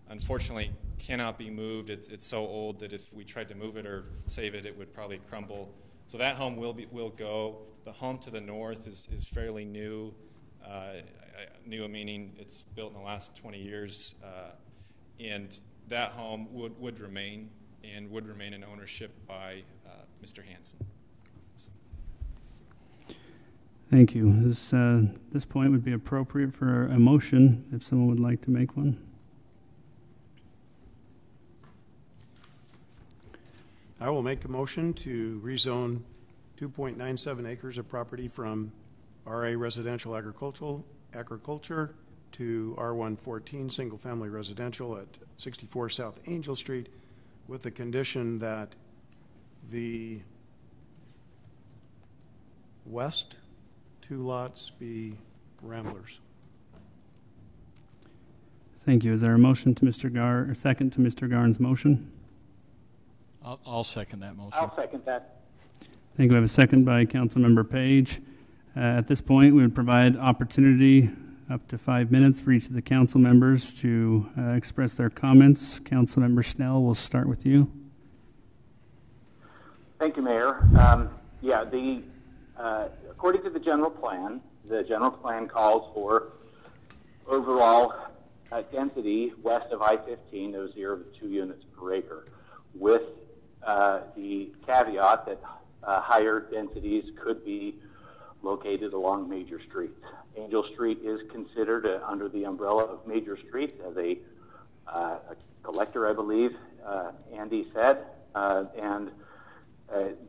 unfortunately cannot be moved. It's so old that if we tried to move it or save it, it would probably crumble. So that home will go. The home to the north is fairly new. New meaning it's built in the last 20 years, and that home would remain in ownership by Mr. Hanson. Thank you. This point would be appropriate for a motion if someone would like to make one. I will make a motion to rezone 2.97 acres of property from RA residential agriculture to R114 single-family residential at 64 South Angel Street, with the condition that the west two lots be Ramblers. Thank you. Is there a motion to Mr. Gar, or second to Mr. Garn's motion? I'll second that motion. I'll second that. I think we have a second by Councilmember Page. At this point, we would provide opportunity up to 5 minutes for each of the council members to express their comments. Councilmember Schnell, we'll start with you. Thank you, Mayor. According to the general plan calls for overall density west of I-15 of 0 to 2 units per acre, with the caveat that higher densities could be located along major streets. Angel Street is considered under the umbrella of major streets as a collector, I believe, Andy said, and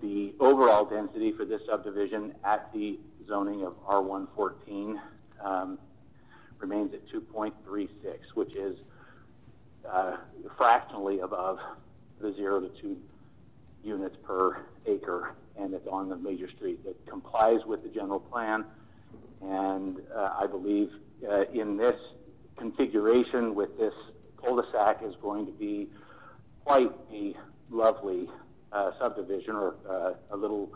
the overall density for this subdivision at the zoning of R114 remains at 2.36, which is fractionally above the 0 to 2 units per acre, and it's on the major street that complies with the general plan. And I believe in this configuration with this cul-de-sac is going to be quite a lovely subdivision, or a little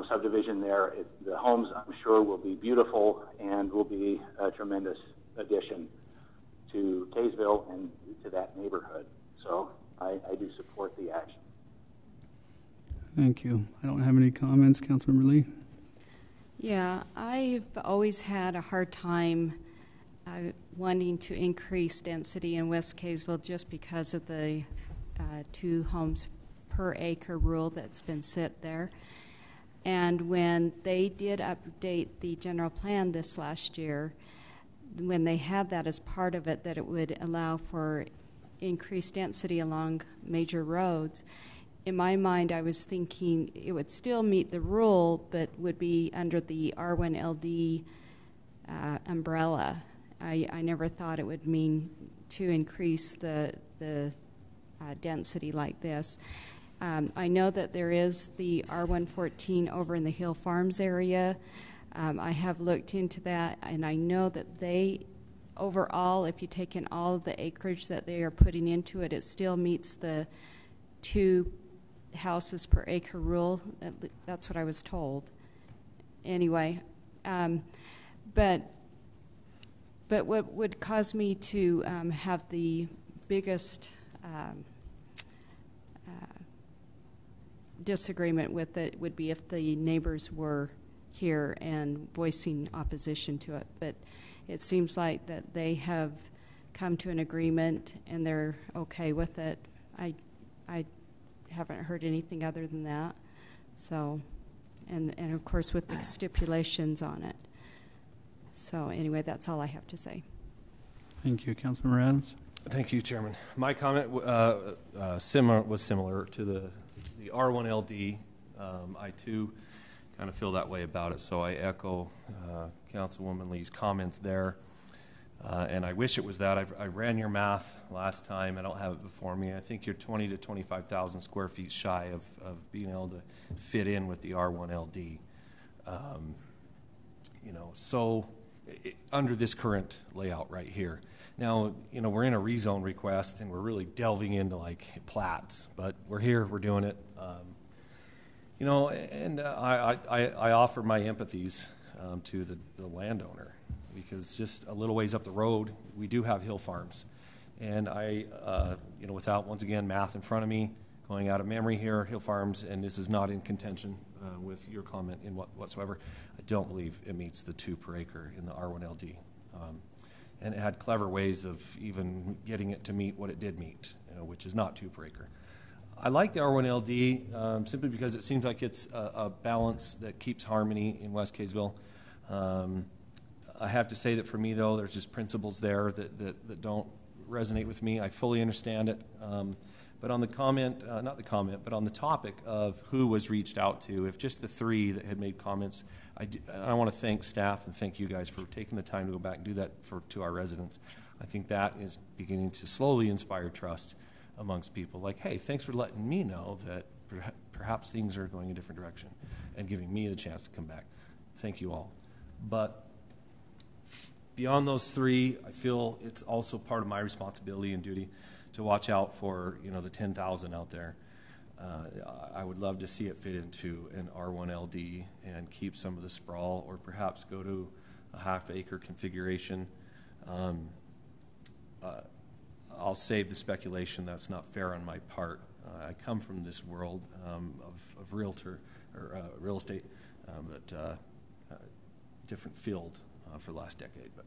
subdivision there. The homes, I'm sure, will be beautiful and will be a tremendous addition to Kaysville and to that neighborhood. So I do support the action. Thank you. I don't have any comments. Councilmember Lee? Yeah, I've always had a hard time wanting to increase density in West Kaysville just because of the 2 homes per acre rule that's been set there. And when they did update the general plan this last year, when they had that as part of it, that it would allow for increased density along major roads, in my mind I was thinking it would still meet the rule but would be under the R1LD umbrella. I never thought it would mean to increase the density like this. I know that there is the R114 over in the Hill Farms area. I have looked into that, and I know that they, overall, if you take in all of the acreage that they are putting into it, it still meets the 2 houses per acre rule. That's what I was told. Anyway, but what would cause me to have the biggest disagreement with it would be if the neighbors were here and voicing opposition to it. But it seems like that they have come to an agreement and they're okay with it. I haven't heard anything other than that. So, and of course with the stipulations on it. So anyway, that's all I have to say. Thank you. Councilmember Adams? Thank you, Chairman. My comment was similar to the R1LD. I too kind of feel that way about it, so I echo Councilwoman Lee's comments there. And I wish it was that. I ran your math last time. I don't have it before me. I think you're 20 to 25,000 square feet shy of being able to fit in with the R1LD. Under this current layout right here. Now, we're in a rezone request and we're really delving into like plats, but we're here, we're doing it. And I offer my empathies to the landowner, because just a little ways up the road, we do have Hill Farms. And without, once again, math in front of me, going out of memory here, Hill Farms, and this is not in contention with your comment in whatsoever, I don't believe it meets the 2 per acre in the R1LD. And it had clever ways of even getting it to meet what it did meet, which is not 2 per acre. I like the R1LD simply because it seems like it's a balance that keeps harmony in West Kaysville. I have to say that for me, though, there's just principles there that don't resonate with me. I fully understand it, But on the comment, not the comment, but on the topic of who was reached out to, if just the 3 that had made comments, I want to thank staff and thank you guys for taking the time to go back and do that to our residents. I think that is beginning to slowly inspire trust amongst people. Like, hey, thanks for letting me know that perhaps things are going a different direction and giving me the chance to come back. Thank you all. But beyond those 3, I feel it's also part of my responsibility and duty to watch out for, the 10,000 out there. I would love to see it fit into an R1LD and keep some of the sprawl, or perhaps go to a half-acre configuration. I'll save the speculation. That's not fair on my part. I come from this world of real estate, but different field for the last decade. But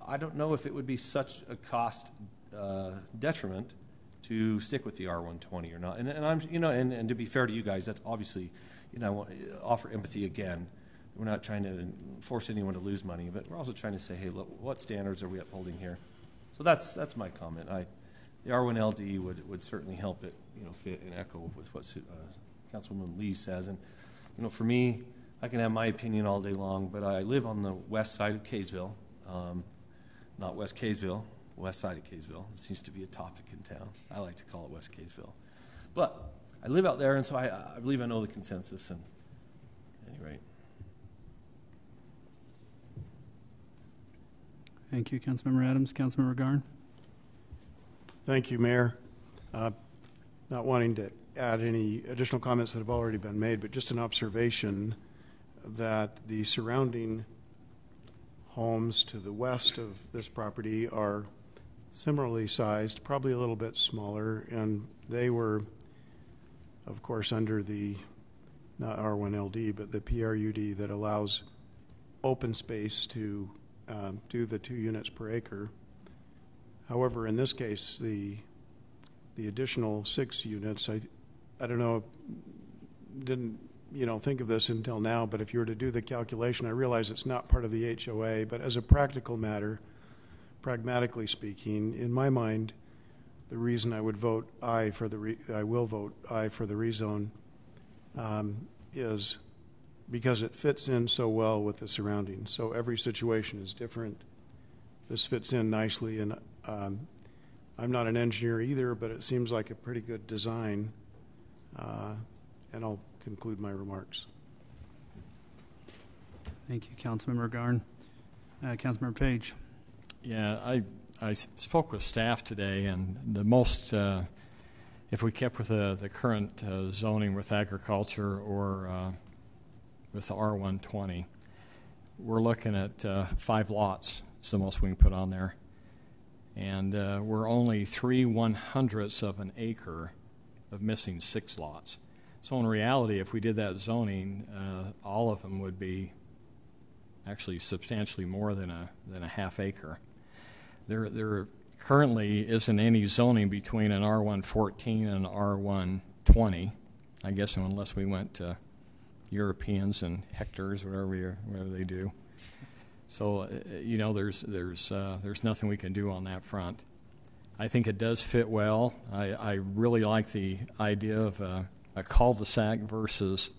I don't know if it would be such a cost detriment to stick with the R120 or not. And I'm, and to be fair to you guys, that's obviously, I want to offer empathy again. We're not trying to force anyone to lose money, but we're also trying to say, hey, look, what standards are we upholding here? So that's my comment. The R1LD would certainly help it, fit and echo with what Councilwoman Lee says. And, for me, I can have my opinion all day long, but I live on the west side of Kaysville, not West Kaysville, west side of Kaysville. It seems to be a topic in town. I like to call it West Kaysville. But I live out there, and so I believe I know the consensus. And at any rate. Thank you, Councilmember Adams. Councilmember Garn. Thank you, Mayor. Not wanting to add any additional comments that have already been made, but just an observation that the surrounding homes to the west of this property are similarly sized, probably a little bit smaller, and they were, of course, under the, not R1LD, but the PRUD that allows open space to do the 2 units per acre. However, in this case, the additional 6 units, I don't know, didn't think of this until now, but if you were to do the calculation, I realize it's not part of the HOA, but as a practical matter, pragmatically speaking, in my mind, the reason I would vote aye for I will vote aye for the rezone is because it fits in so well with the surroundings. So every situation is different. This fits in nicely, and I'm not an engineer either, but it seems like a pretty good design, and I'll conclude my remarks. Thank you, Councilmember Garn. Councilmember Page. Yeah, I spoke with staff today, and the most, if we kept with the current zoning with agriculture or with the R120, we're looking at 5 lots. It's the most we can put on there. And we're only 3/100ths of an acre of missing 6 lots. So in reality, if we did that zoning, all of them would be actually substantially more than a half acre. There currently isn't any zoning between an R114 and an R120, I guess, unless we went to Europeans and hectares, whatever they do. So there's nothing we can do on that front. I think it does fit well. I really like the idea of a cul-de-sac versus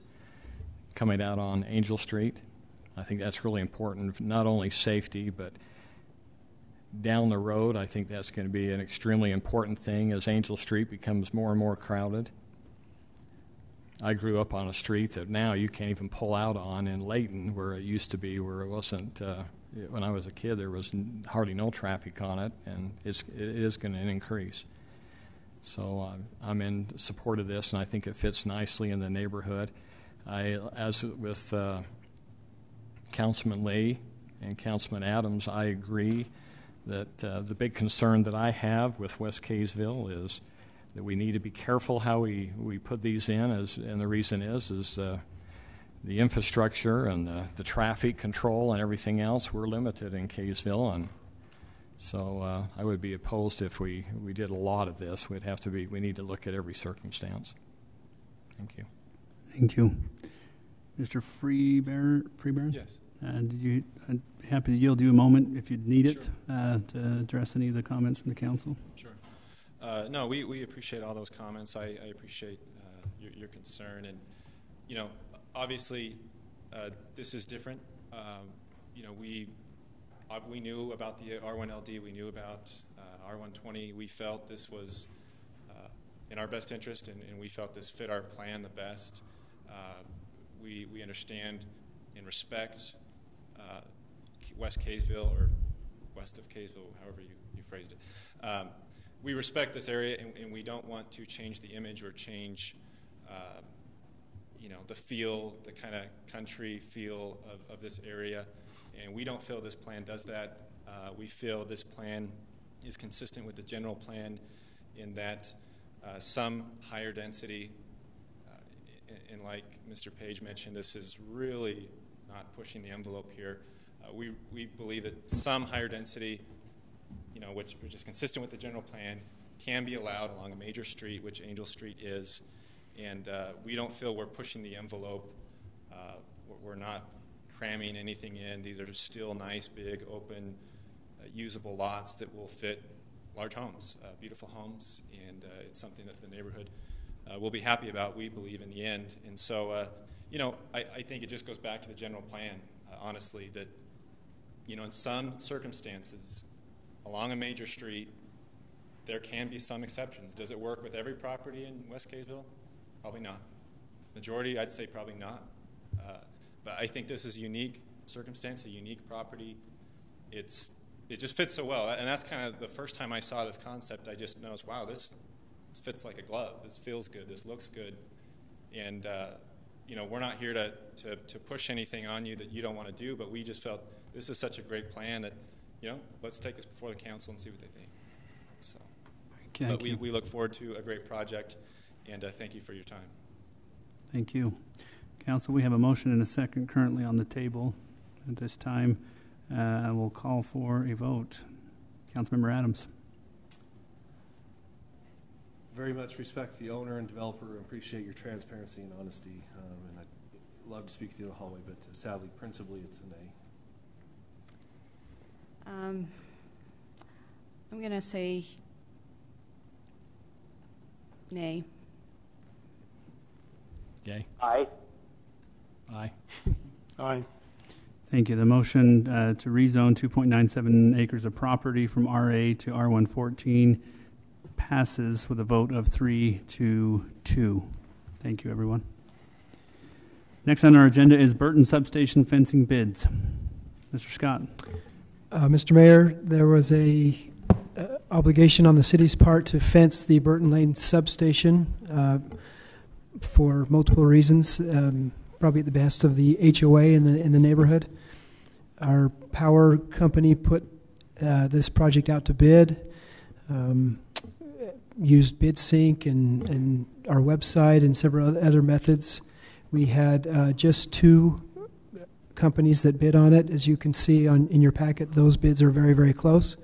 coming out on Angel Street. I think that's really important, not only safety, but down the road, I think that's going to be an extremely important thing as Angel Street becomes more and more crowded. I grew up on a street that now you can't even pull out on in Layton, where it used to be, where it wasn't. When I was a kid, there was hardly no traffic on it, and it is going to increase. So I'm in support of this, and I think it fits nicely in the neighborhood. As with Councilman Lee and Councilman Adams, I agree that the big concern that I have with West Kaysville is that we need to be careful how we put these in, and the reason is the infrastructure and the traffic control and everything else. We're limited in Kaysville, and so I would be opposed if we did a lot of this. We need to look at every circumstance. Thank you. Thank you. Mr. Freeburn? Yes. I'm happy to yield you a moment if you'd need it to address any of the comments from the council. Sure. No, we appreciate all those comments. I appreciate your concern. And, you know, obviously this is different. You know, we knew about the R1LD. We knew about R120. We felt this was in our best interest, and we felt this fit our plan the best. We understand and respect West Kaysville, or west of Kaysville, however you phrased it. We respect this area, and we don't want to change the image or change, you know, the feel, the kind of country feel of this area. And we don't feel this plan does that. We feel this plan is consistent with the general plan in that some higher density, and like Mr. Page mentioned, this is really not pushing the envelope here. We believe that some higher density, you know, which is consistent with the general plan, can be allowed along a major street, which Angel Street is. And we don't feel we're pushing the envelope. We're not cramming anything in. These are still nice, big, open, usable lots that will fit large homes, beautiful homes, and it's something that the neighborhood will be happy about, we believe, in the end. And so, you know, I think it just goes back to the general plan, honestly, that, you know, in some circumstances, along a major street, there can be some exceptions. Does it work with every property in West Kaysville? Probably not. Majority, I'd say probably not. But I think this is a unique circumstance, a unique property. It just fits so well. And that's kind of the first time I saw this concept, I just noticed, wow, this fits like a glove. This feels good. This looks good. And, you know, we're not here to push anything on you that you don't want to do, but we just felt this is such a great plan that, you know, let's take this before the council and see what they think. So, but we look forward to a great project, and thank you for your time. Thank you. Council, we have a motion and a second currently on the table. At this time, I will call for a vote. Councilmember Adams. Very much respect the owner and developer and appreciate your transparency and honesty. And I'd love to speak to you in the hallway, but sadly, principally, it's a nay. I'm going to say nay. Yay. Aye. Aye. Aye. Thank you. The motion to rezone 2.97 acres of property from RA to R114 passes with a vote of 3-2. Thank you, everyone. Next on our agenda is Burton Substation fencing bids. Mr. Scott. Mr. Mayor, there was a obligation on the city's part to fence the Burton Lane substation for multiple reasons, probably at the behest of the HOA in the neighborhood. Our power company put this project out to bid, used BidSync and our website and several other methods. We had just 2 companies that bid on it. As you can see in your packet, those bids are very, very close.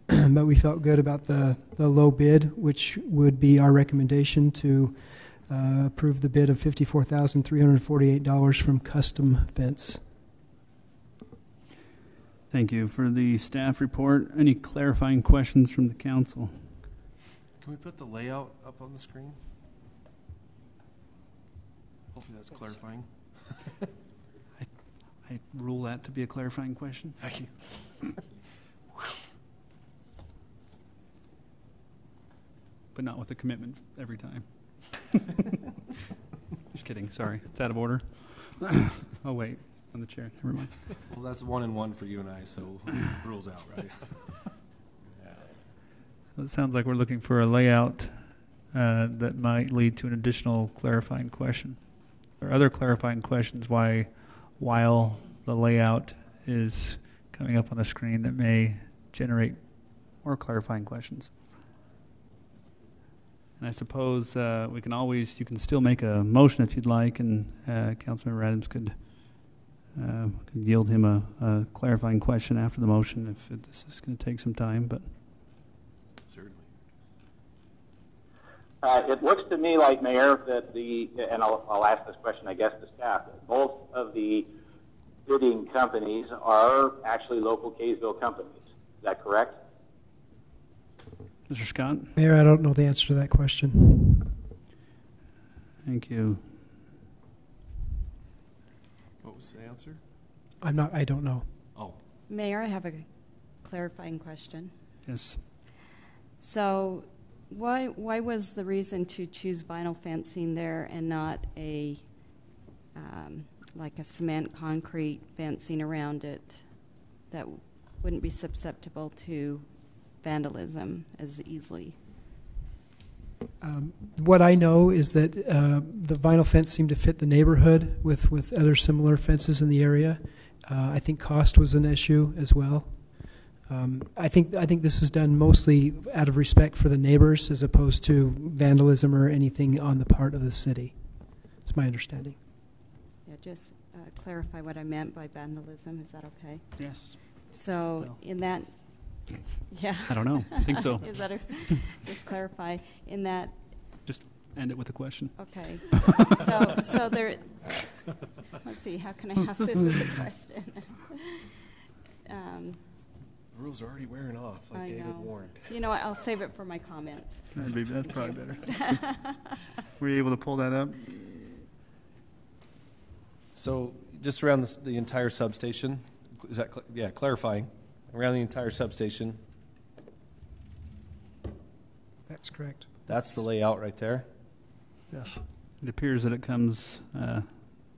But we felt good about the low bid, which would be our recommendation to approve the bid of $54,348 from Custom Fence. Thank you. For the staff report, any clarifying questions from the council? Can we put the layout up on the screen? Hopefully that's clarifying. I rule that to be a clarifying question. Thank you. But not with a commitment every time. Just kidding. Sorry. It's out of order. Oh, wait. On the chair. Never mind. Well, that's 1 and 1 for you and I, so rules out, right? So it sounds like we're looking for a layout that might lead to an additional clarifying question. Or other clarifying questions while the layout is coming up on the screen that may generate more clarifying questions. And I suppose you can still make a motion if you'd like, and Councilmember Adams could yield him a clarifying question after the motion if this is going to take some time. But certainly, it looks to me like, Mayor, that and I'll ask this question, I guess, to staff. Both of the bidding companies are actually local Kaysville companies. Is that correct? Mr. Scott? Mayor, I don't know the answer to that question. Thank you. What was the answer? I don't know. Oh. Mayor, I have a clarifying question. Yes. So why was the reason to choose vinyl fencing there and not a like a cement concrete fencing around it that wouldn't be susceptible to vandalism as easily? What I know is that the vinyl fence seemed to fit the neighborhood with other similar fences in the area. I think cost was an issue as well. I think this is done mostly out of respect for the neighbors as opposed to vandalism or anything on the part of the city. It's my understanding. Yeah, just clarify what I meant by vandalism. Is that okay? Yes. So Well. in that, yeah. I don't know. I think so. Is that just clarify in that? Just end it with a question. Okay. so there. Let's see. How can I ask this as a question? The rules are already wearing off, like David warned. You know what? I'll save it for my comments. That's probably better. Were you able to pull that up? So just around the entire substation, is that, clarifying, around the entire substation, That's correct. that's the layout right there? Yes. It appears that it comes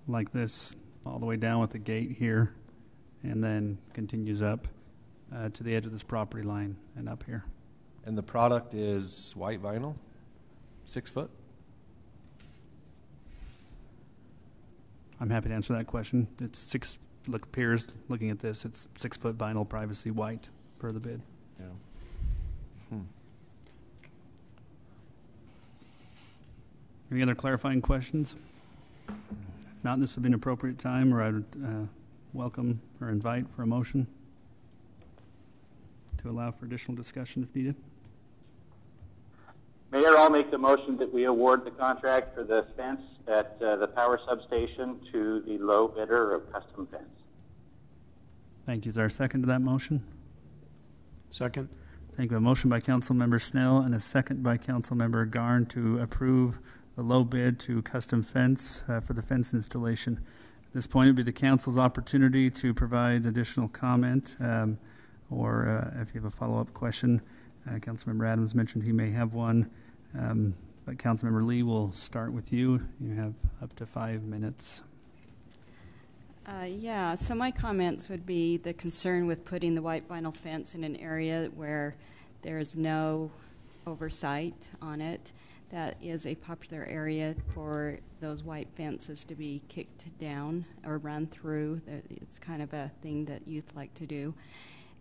like this all the way down with the gate here and then continues up to the edge of this property line and up here. And the product is white vinyl, 6 foot? I'm happy to answer that question. It's appears, looking at this, it's 6 foot vinyl privacy white per the bid. Yeah. Any other clarifying questions? If not, this would be an appropriate time where I would welcome or invite for a motion to allow for additional discussion if needed. Mayor, I'll make the motion that we award the contract for the fence at the power substation to the low bidder of Custom Fence. Thank you. Is there a second to that motion? Second. Thank you. A motion by Councilmember Snell and a second by Councilmember Garn to approve the low bid to Custom Fence for the fence installation. At this point, it would be the council's opportunity to provide additional comment or if you have a follow-up question. Councilmember Adams mentioned he may have one, but Councilmember Lee, will start with you. You have up to 5 minutes. Yeah, so my comments would be the concern with putting the white vinyl fence in an area where there's no oversight on it. That is a popular area for those white fences to be kicked down or run through. It's kind of a thing that youth like to do.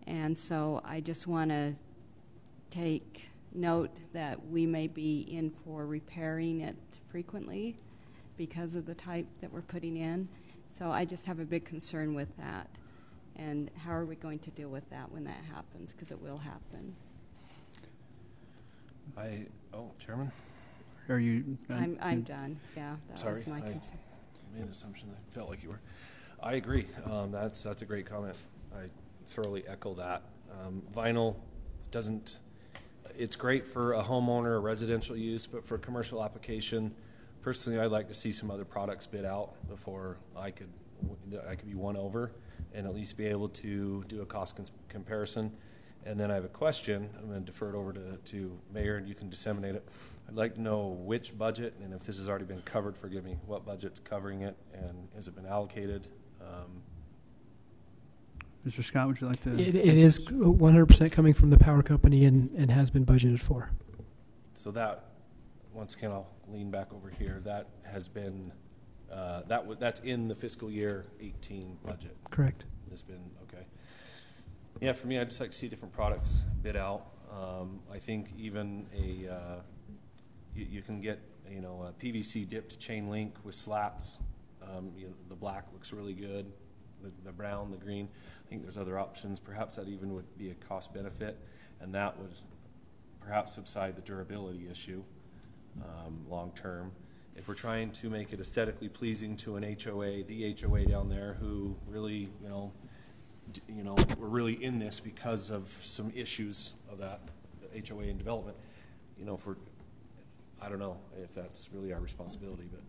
And so I just want to take note that we may be in for repairing it frequently because of the type that we're putting in. So I just have a big concern with that. And how are we going to deal with that when that happens? Because it will happen. Chairman? Are you done? I'm done. Yeah, that Sorry, was my concern. I made an assumption. I felt like you were. I agree. That's a great comment. I thoroughly echo that. Vinyl doesn't. It's great for a homeowner, a residential use, but for commercial application, personally, I'd like to see some other products bid out before I could be won over, and at least be able to do a cost comparison. And then I have a question. I'm going to defer it over to Mayor, and you can disseminate it. I'd like to know which budget, and if this has already been covered, forgive me, what budget's covering it, and has it been allocated? Mr. Scott, would you like to? It is 100% coming from the power company and has been budgeted for. So that, once again, I'll lean back over here. That has been, that's in the fiscal year 18 budget. Correct. It's been, okay. Yeah, for me, I'd just like to see different products bid out. I think even you can get, a PVC dipped chain link with slats. The black looks really good. The brown, the green. I think there's other options. Perhaps that even would be a cost benefit, and that would perhaps subside the durability issue long term. If we're trying to make it aesthetically pleasing to an HOA, the HOA down there who really, we're really in this because of some issues of that HOA and development, you know, I don't know if that's really our responsibility, but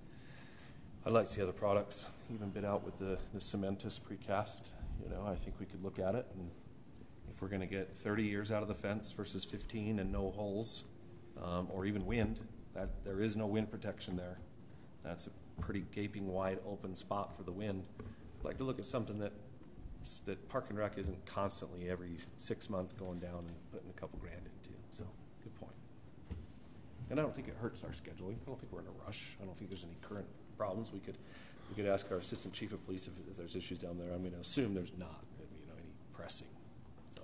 I'd like to see other products even bid out with the cementous precast. You know, I think we could look at it, and if we're going to get 30 years out of the fence versus 15 and no holes, or even wind, that there is no wind protection there. That's a pretty gaping wide open spot for the wind. I'd like to look at something that Park and Rec isn't constantly every 6 months going down and putting a couple grand into. So, good point. And I don't think it hurts our scheduling. I don't think we're in a rush. I don't think there's any current problems. We could ask our assistant chief of police if there's issues down there. I'm going to assume there's not, you know, any pressing. So,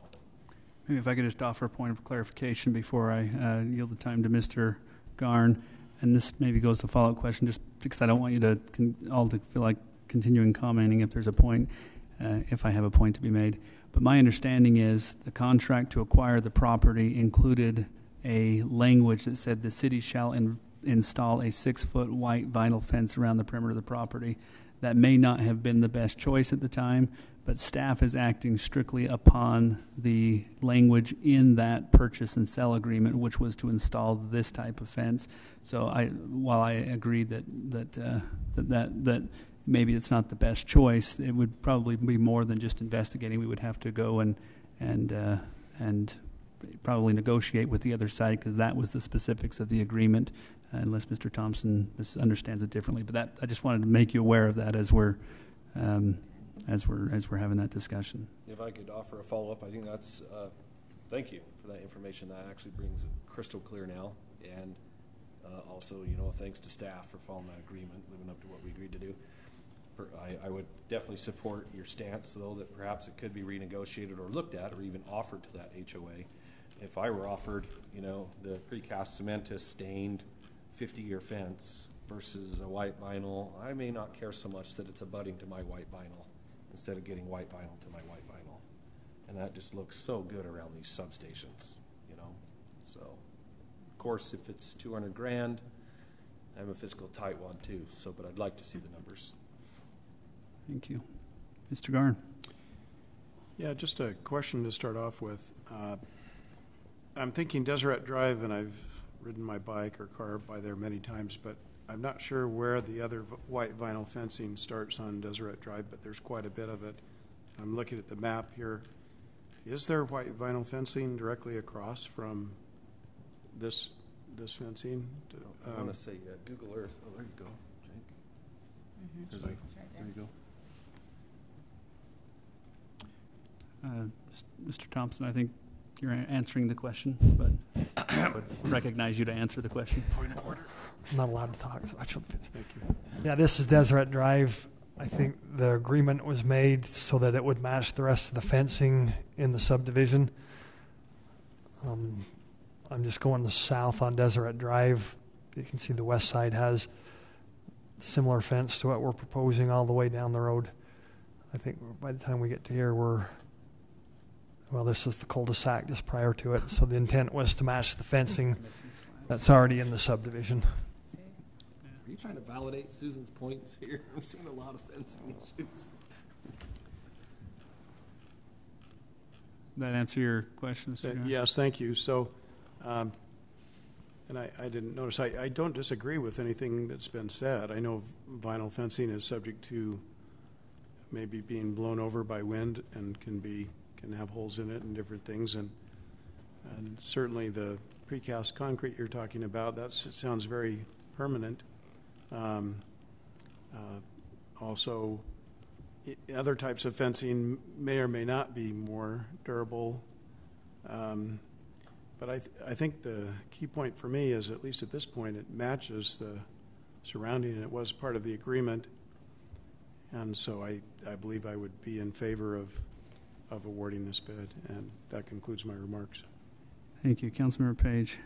maybe if I could just offer a point of clarification before I yield the time to Mr. Garn, and this maybe goes to follow-up question, just because I don't want you to all to feel like continuing commenting if there's a point. If I have a point to be made. But my understanding is the contract to acquire the property included a language that said the city shall install a 6-foot white vinyl fence around the perimeter of the property. That may not have been the best choice at the time, but staff is acting strictly upon the language in that purchase and sell agreement, which was to install this type of fence. So while I agree that maybe it's not the best choice, it would probably be more than just investigating. We would have to go and probably negotiate with the other side, because that was the specifics of the agreement, unless Mr. Thompson understands it differently. But I just wanted to make you aware of that as we're having that discussion. If I could offer a follow-up, I think that's thank you for that information. That actually brings it crystal clear now, and also, you know, thanks to staff for following that agreement, living up to what we agreed to do. I would definitely support your stance, though, that perhaps it could be renegotiated or looked at or even offered to that HOA. If I were offered, you know, the precast cementous stained 50-year fence versus a white vinyl, I may not care so much that it's abutting to my white vinyl instead of getting white vinyl to my white vinyl. And that just looks so good around these substations, you know. So, of course, if it's 200 grand, I'm a fiscal tight one too. So, but I'd like to see the numbers. Thank you. Mr. Garn. Yeah, just a question to start off with. I'm thinking Deseret Drive, and I've ridden my bike or car by there many times, but I'm not sure where the other white vinyl fencing starts on Deseret Drive, but there's quite a bit of it. I'm looking at the map here. Is there white vinyl fencing directly across from this fencing? I want to say Google Earth. Oh, there you go, Jake. Mm-hmm. There you go. Mr. Thompson, I think you're answering the question, but I would recognize you to answer the question. Point of order. I'm not allowed to talk, so I should. Thank you. Yeah, this is Deseret Drive. I think the agreement was made so that it would match the rest of the fencing in the subdivision. I'm just going south on Deseret Drive. You can see the west side has similar fence to what we're proposing all the way down the road. I think by the time we get to here, this is the cul-de-sac just prior to it, so the intent was to match the fencing that's already in the subdivision. Are you trying to validate Susan's points here? I've seen a lot of fencing issues. Did that answer your question, Mr. Garn? Yes, thank you. So, and I didn't notice, I don't disagree with anything that's been said. I know vinyl fencing is subject to maybe being blown over by wind and can have holes in it and different things, and certainly the precast concrete you're talking about, that sounds very permanent. Also, other types of fencing may or may not be more durable, but I think the key point for me is, at least at this point, it matches the surrounding, and it was part of the agreement, and so I believe I would be in favor of awarding this bid, and that concludes my remarks. Thank you. Councilmember Page.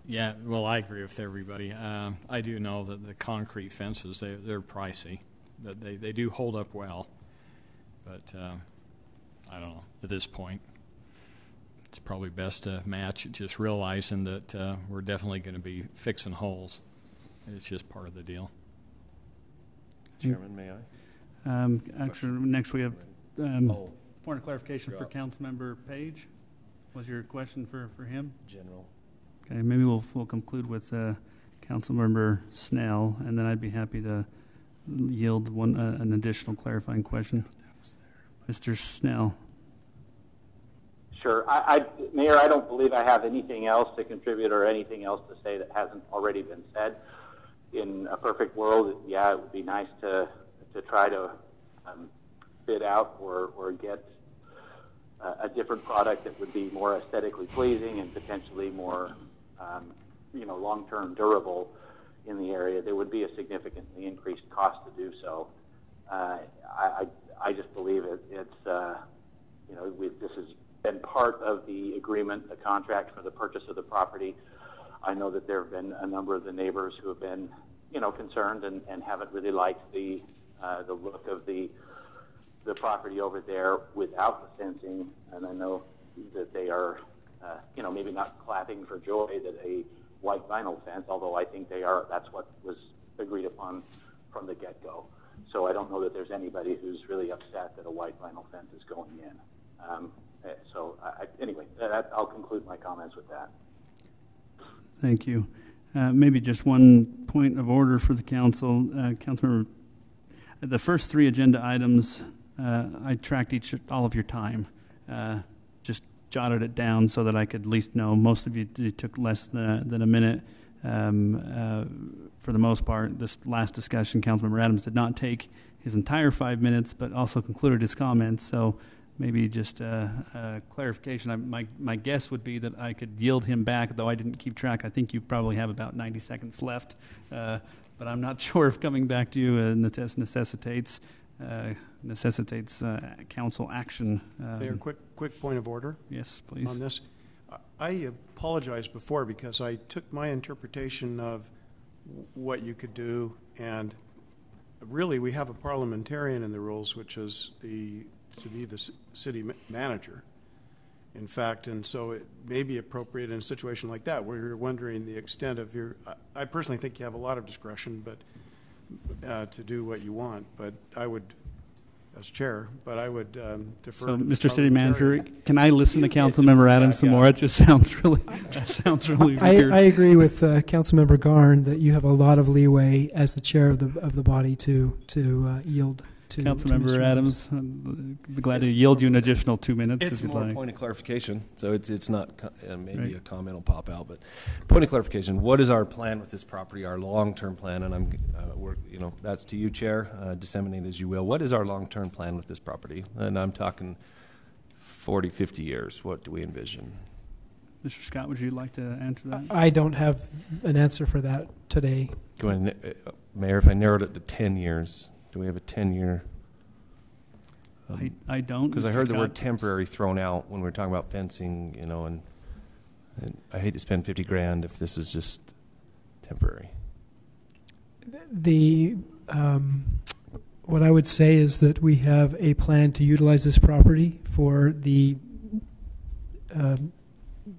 Yeah, well, I agree with everybody. I do know that the concrete fences, they're pricey, but they do hold up well. But I don't know, at this point, it's probably best to match, just realizing that we're definitely going to be fixing holes. It's just part of the deal. Chairman, may I? Actually, next we have point of clarification for Councilmember Page. Was your question for him? General. Okay, maybe we'll conclude with Councilmember Snell, and then I'd be happy to yield an additional clarifying question. Mr. Snell. Sure. Mayor, I don't believe I have anything else to contribute or anything else to say that hasn't already been said. In a perfect world, yeah, it would be nice to try to bid out or get a different product that would be more aesthetically pleasing and potentially more, long-term durable in the area. There would be a significantly increased cost to do so. I just believe it's this has been part of the agreement, the contract for the purchase of the property. I know that there have been a number of the neighbors who have been, concerned and haven't really liked the look of the property over there without the fencing. And I know that they are, maybe not clapping for joy that a white vinyl fence, although I think they are. That's what was agreed upon from the get-go. So I don't know that there's anybody who's really upset that a white vinyl fence is going in. Anyway, I'll conclude my comments with that. Thank you. Maybe just one point of order for the council. Councilmember, the first three agenda items, I tracked all of your time. Just jotted it down so that I could at least know. Most of you took less than a minute. For the most part, this last discussion, Councilmember Adams did not take his entire 5 minutes, but also concluded his comments. So maybe just a clarification. My guess would be that I could yield him back, though I didn't keep track. I think you probably have about 90 seconds left, but I'm not sure if coming back to you necessitates council action. Mayor, quick point of order. Yes, please. On this, I apologized before because I took my interpretation of what you could do, and really we have a parliamentarian in the rules, which is to be the city manager, in fact, and so it may be appropriate in a situation like that where you're wondering the extent of your. I personally think you have a lot of discretion, but to do what you want. But I would, as chair, but I would defer. So, to the Mr. City Manager, can I listen to Councilmember Adams some more? It just sounds really weird. I agree with Councilmember Garn that you have a lot of leeway as the chair of the body to yield. Councilmember Adams, I'd be glad to yield you an additional 2 minutes It's if you'd more like. a point of clarification, so it's not maybe right. A comment will pop out, but point of clarification. What is our plan with this property? Our long-term plan, and I'm, that's to you, Chair. Disseminate as you will. What is our long-term plan with this property? And I'm talking 40, 50 years. What do we envision? Mr. Scott, would you like to answer that? I don't have an answer for that today. Go ahead, Mayor. If I narrowed it to 10 years. Do we have a 10-year? I don't. Because I heard the word temporary thrown out when we were talking about fencing, and I hate to spend $50,000 if this is just temporary. What I would say is that we have a plan to utilize this property for the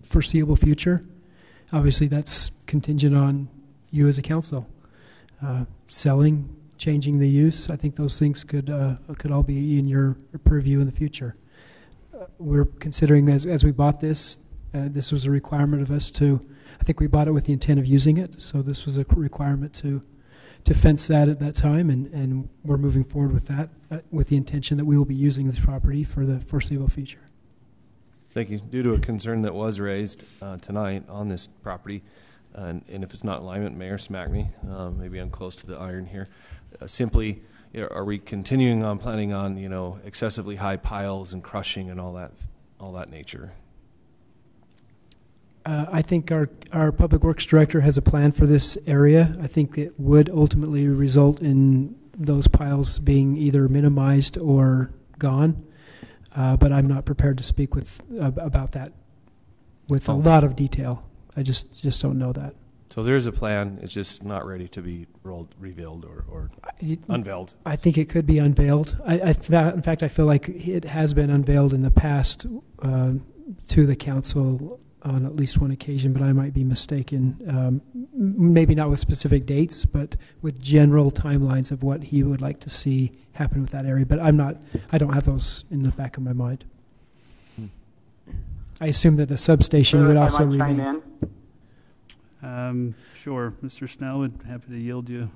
foreseeable future. Obviously, that's contingent on you as a council selling. Changing the use, I think those things could all be in your purview in the future. We're considering as we bought this, this was a requirement of us to. I think we bought it with the intent of using it, so this was a requirement to fence that at that time, and we're moving forward with that with the intention that we will be using this property for the foreseeable future. Thank you. Due to a concern that was raised tonight on this property, and if it's not in alignment, Mayor, smack me. Maybe I'm close to the iron here. Simply, are we continuing on planning on excessively high piles and crushing and all that nature? I think our public works director has a plan for this area. I think it would ultimately result in those piles being either minimized or gone, but I'm not prepared to speak about that with a lot of detail. I just don't know that. So there is a plan. It's just not ready to be revealed or unveiled. I think it could be unveiled. In fact, I feel like it has been unveiled in the past to the council on at least one occasion, but I might be mistaken. Maybe not with specific dates, but with general timelines of what he would like to see happen with that area. But I don't have those in the back of my mind. I assume that the substation would also I might chime remain. in. Sure. Mr. Snell would happy to yield you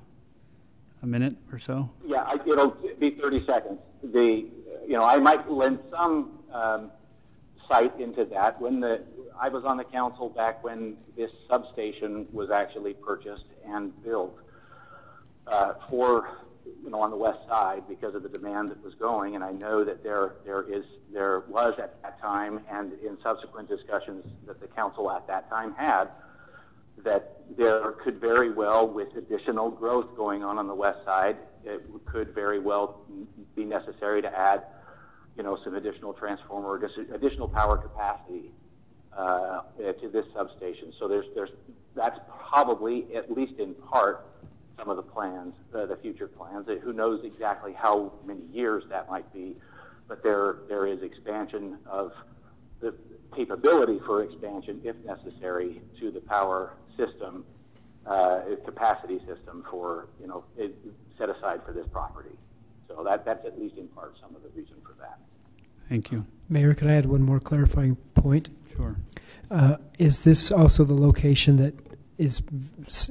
a minute or so. Yeah, it'll be 30 seconds. I might lend some sight into that. I was on the council back when this substation was actually purchased and built on the west side because of the demand that was going, and I know that there was at that time, and in subsequent discussions that the council at that time had, that there could very well, with additional growth going on the west side, it could very well be necessary to add, some additional transformer, additional power capacity to this substation. So that's probably, at least in part, some of the plans, the future plans. Who knows exactly how many years that might be, but there is expansion of the capability for expansion, if necessary, to the power system, capacity system for, set aside for this property. So that's at least in part some of the reason for that. Thank you. Mayor, could I add one more clarifying point? Sure. Is this also the location that is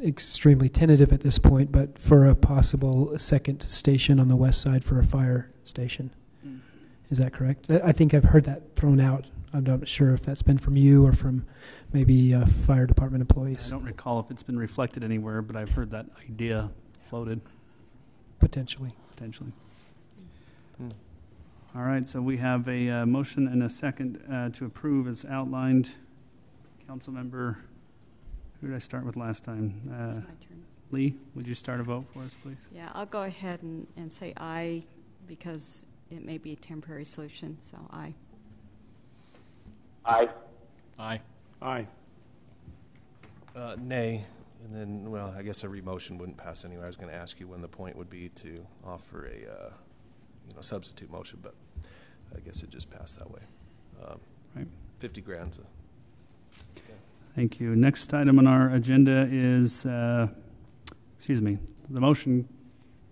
extremely tentative at this point, but for a possible second station on the west side for a fire station? Is that correct? I think I've heard that thrown out. I'm not sure if that's been from you or from maybe fire department employees. I don't recall if it's been reflected anywhere, but I've heard that idea floated. Potentially. All right, so we have a motion and a second to approve as outlined. Councilmember, who did I start with last time? It's my turn. Lee, would you start a vote for us, please? Yeah, I'll go ahead and say aye because it may be a temporary solution, so aye. Aye. Aye. Aye. Nay. And then, well, I guess a remotion wouldn't pass anyway. I was going to ask you when the point would be to offer a substitute motion, but I guess it just passed that way. Right. 50 grand. Thank you. Next item on our agenda is, the motion,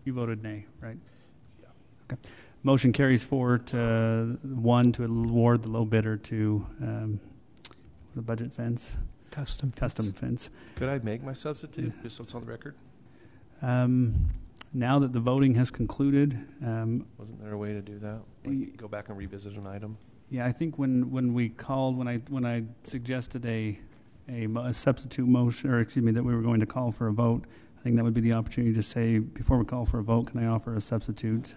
you voted nay, right? Yeah. Okay. Motion carries 4-1 to award the low bidder to the budget fence. Custom fence. Could I make my substitute, just so it's on the record? Now that the voting has concluded. Wasn't there a way to do that? Like go back and revisit an item? Yeah, I think when we called, when I suggested a substitute motion, or excuse me, that we were going to call for a vote, I think that would be the opportunity to say, before we call for a vote, can I offer a substitute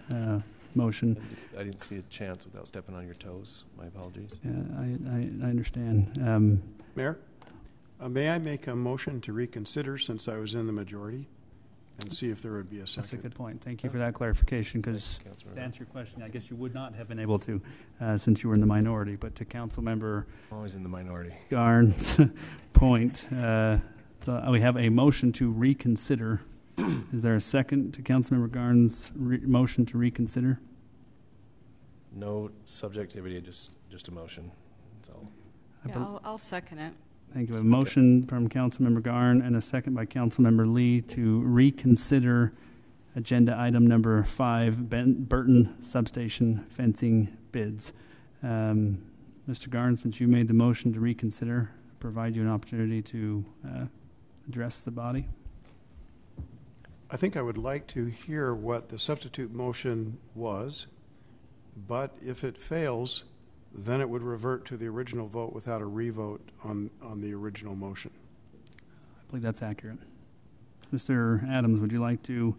motion? I didn't see a chance without stepping on your toes. My apologies. Yeah, I understand. Mayor, may I make a motion to reconsider since I was in the majority and see if there would be a second? That's a good point. Thank you for that clarification, because to answer your question, I guess you would not have been able to since you were in the minority, but to Councilmember Always in the minority. Garn's point, we have a motion to reconsider. Is there a second to Councilmember Garn's motion to reconsider? No subjectivity, just a motion. That's all. Yeah, I'll second it. Thank you. A motion from Councilmember Garn and a second by Councilmember Lee to reconsider agenda item number 5, Burton Substation fencing bids. Mr. Garn, since you made the motion to reconsider, provide you an opportunity to address the body. I think I would like to hear what the substitute motion was, but if it fails, then it would revert to the original vote without a revote on the original motion. I believe that's accurate. Mr. Adams, would you like to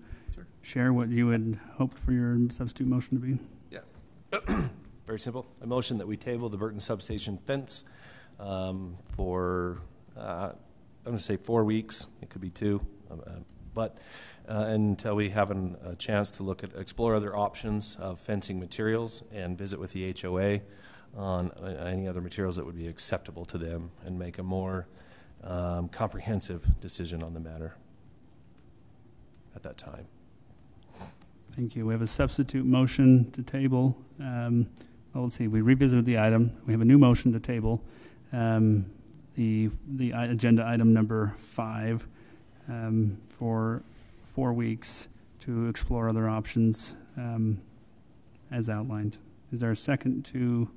share what you had hoped for your substitute motion to be? Yeah. Very simple. A motion that we table the Burton Substation fence for, I'm going to say 4 weeks. It could be 2, but until we have a chance to explore other options of fencing materials and visit with the HOA on any other materials that would be acceptable to them and make a more comprehensive decision on the matter at that time. Thank you. We have a substitute motion to table. Let's see. We revisited the item. We have a new motion to table. The agenda item number 5 for 4 weeks to explore other options as outlined. Is there a second to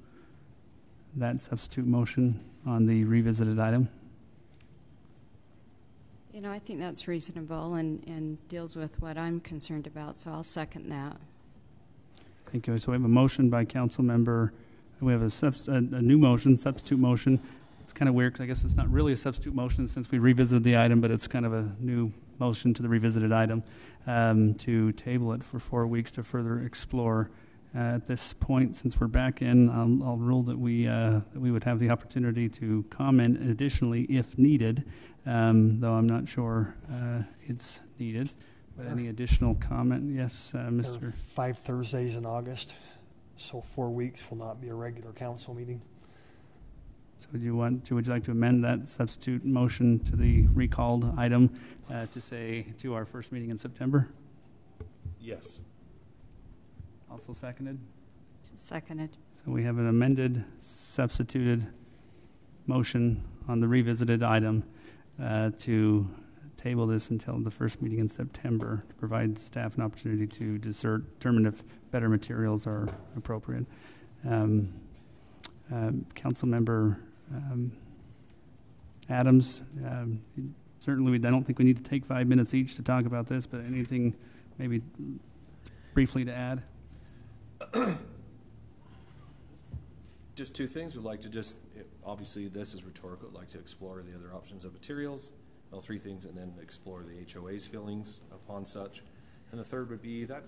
that substitute motion on the revisited item? You know, I think that's reasonable and deals with what I'm concerned about, so I'll second that. Thank you. So we have a motion by council member. We have a new motion, substitute motion. It's kind of weird because I guess it's not really a substitute motion since we revisited the item, but it's kind of a new motion to the revisited item to table it for 4 weeks to further explore. At this point, since we're back in, I'll rule that we would have the opportunity to comment additionally if needed, though I'm not sure it's needed. But any additional comment? Yes, Mr. There are 5 Thursdays in August, so 4 weeks will not be a regular council meeting. So would you like to amend that substitute motion to the recalled item to say to our first meeting in September? Yes. Also seconded? Seconded. So we have an amended, substituted motion on the revisited item to table this until the first meeting in September to provide staff an opportunity to determine if better materials are appropriate. Councilmember Adams, certainly I don't think we need to take 5 minutes each to talk about this, but anything maybe briefly to add? Just 2 things. We'd like to obviously this is rhetorical, I'd like to explore the other options of materials. Well, 3 things, and then explore the HOA's feelings upon such. And the third would be that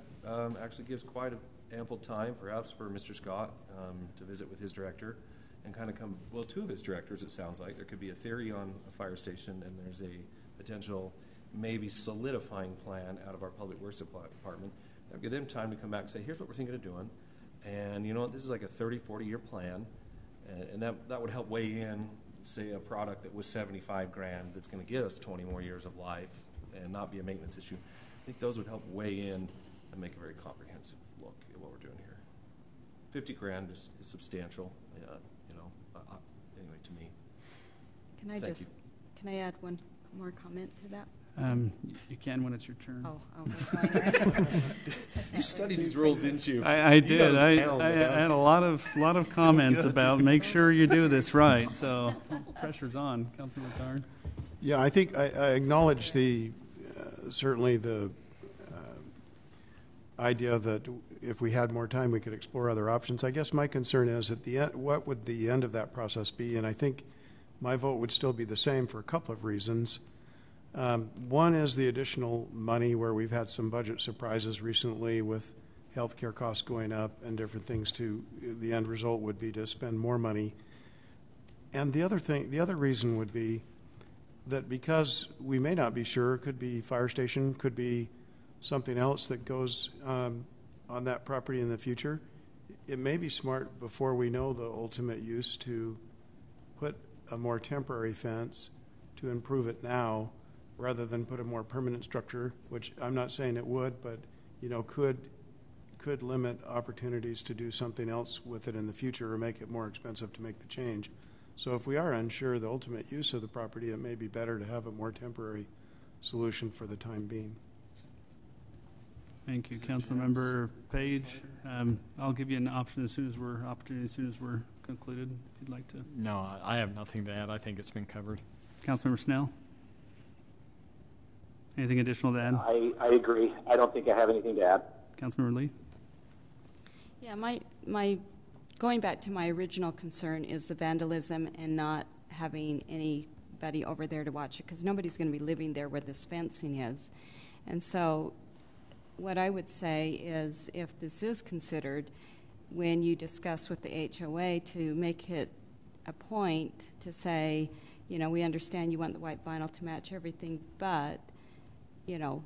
actually gives quite ample time, perhaps, for Mr. Scott to visit with his director and kind of 2 of his directors, it sounds like. There could be a theory on a fire station, and there's a potential maybe solidifying plan out of our public works department. That would give them time to come back and say, here's what we're thinking of doing. And, you know, this is like a 30, 40-year plan, and that would help weigh in, say, a product that was $75,000 that's going to get us 20 more years of life and not be a maintenance issue. I think those would help weigh in and make a very comprehensive look at what we're doing here. $50,000 is substantial, anyway, to me. Can I add one more comment to that? You can when it's your turn. Oh, You studied these rules, didn't you? I did. I had a lot of comments about make sure you do this right. So pressure's on, Councilman Tarn. Yeah, I think I acknowledge certainly the idea that if we had more time, we could explore other options. I guess my concern is at the end, what would the end of that process be? And I think my vote would still be the same for a couple of reasons. One is the additional money, where we've had some budget surprises recently with healthcare costs going up and different things. The end result would be to spend more money. And the other reason would be that because we may not be sure, could be fire station, could be something else that goes on that property in the future. It may be smart before we know the ultimate use to put a more temporary fence to improve it now, rather than put a more permanent structure, which I'm not saying it would, but could limit opportunities to do something else with it in the future or make it more expensive to make the change. So if we are unsure the ultimate use of the property, it may be better to have a more temporary solution for the time being. Thank you, Councilmember Page. I'll give you an option as soon as we're concluded, if you'd like to. No, I have nothing to add. I think it's been covered. Councilmember Snell? Anything additional to add? I agree. I don't think I have anything to add. Councilmember Lee? Yeah, my going back to my original concern is the vandalism and not having anybody over there to watch it, because nobody's going to be living there where this fencing is. And so what I would say is, if this is considered, when you discuss with the HOA, to make it a point to say, we understand you want the white vinyl to match everything, but you're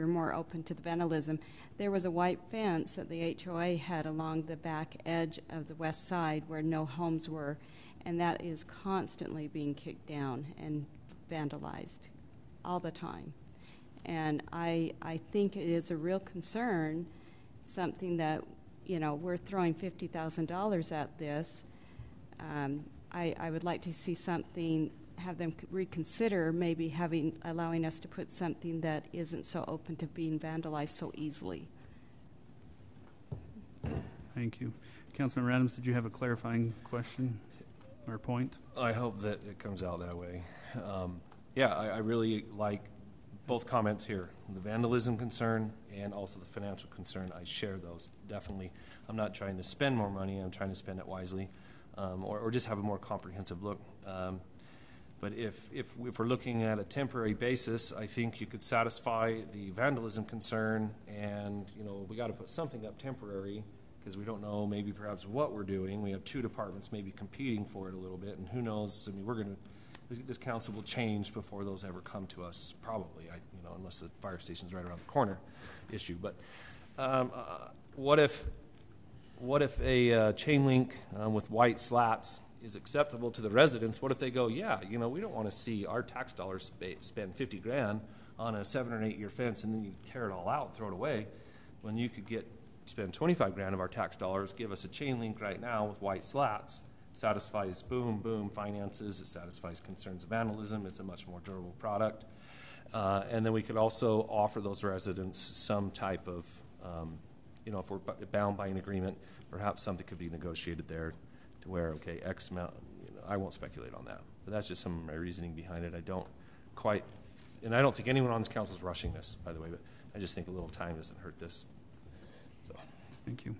more open to the vandalism. There was a white fence that the HOA had along the back edge of the west side where no homes were, and that is constantly being kicked down and vandalized all the time. And I think it is a real concern, something that, we're throwing $50,000 at this. I would like to see something, have them reconsider maybe allowing us to put something that isn't so open to being vandalized so easily. Thank you. Councilmember Adams, did you have a clarifying question or point? I hope that it comes out that way. Yeah, I really like both comments here. The vandalism concern and also the financial concern. I share those, definitely. I'm not trying to spend more money. I'm trying to spend it wisely, or just have a more comprehensive look. But if we're looking at a temporary basis, I think you could satisfy the vandalism concern, and we got to put something up temporary because we don't know maybe perhaps what we're doing. We have two departments maybe competing for it a little bit, and who knows? I mean, this council will change before those ever come to us, probably. Unless the fire station's right around the corner issue. But what if a chain link with white slats is acceptable to the residents? What if they go, yeah, we don't want to see our tax dollars spend 50 grand on a 7 or 8 year fence and then you tear it all out and throw it away, when you could spend 25 grand of our tax dollars, give us a chain link right now with white slats, satisfies boom finances, it satisfies concerns of vandalism, it's a much more durable product. And then we could also offer those residents some type of, if we're bound by an agreement, perhaps something could be negotiated there to where, okay, X amount, I won't speculate on that. But that's just some of my reasoning behind it. I don't think anyone on this council is rushing this, by the way, but I just think a little time doesn't hurt this. So. Thank you.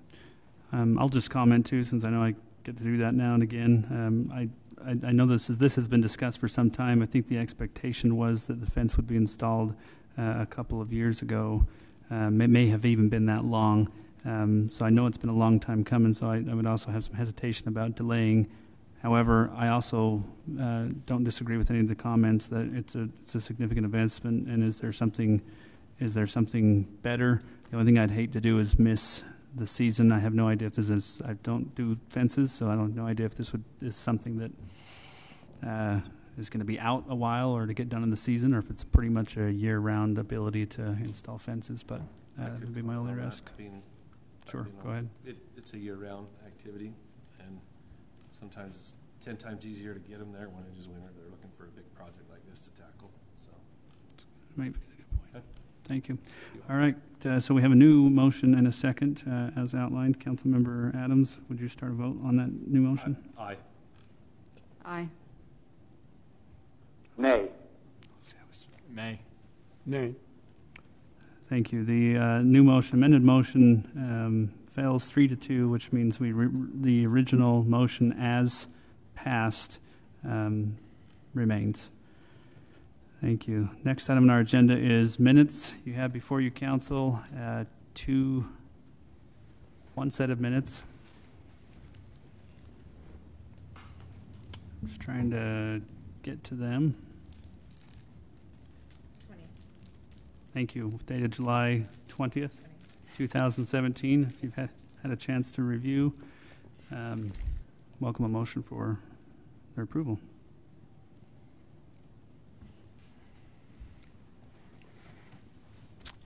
I'll just comment too, since I know I get to do that now and again. I know this has been discussed for some time. I think the expectation was that the fence would be installed a couple of years ago. It may have even been that long. So I know it's been a long time coming, so I would also have some hesitation about delaying. However, I also don't disagree with any of the comments that it's a significant investment, and is there something better? The only thing I'd hate to do is miss the season. I have no idea if this is, I don't do fences, so I have no idea if this is something that is going to be out a while or to get done in the season, or if it's pretty much a year-round ability to install fences, but that would be my only risk. Sure, go ahead. It's a year-round activity, and sometimes it's 10 times easier to get them there when it is winter. They're looking for a big project like this to tackle. So, maybe a good point. Okay. Thank you. All right, so we have a new motion and a second as outlined. Councilmember Adams, would you start a vote on that new motion? Aye. Aye. Nay. Nay. Nay. Thank you. The new motion, amended motion, fails 3-2, which means the original motion as passed remains. Thank you. Next item on our agenda is minutes. You have before you, council, one set of minutes. I'm just trying to get to them. Thank you. Dated July 20th, 2017. If you've had a chance to review, welcome a motion for their approval.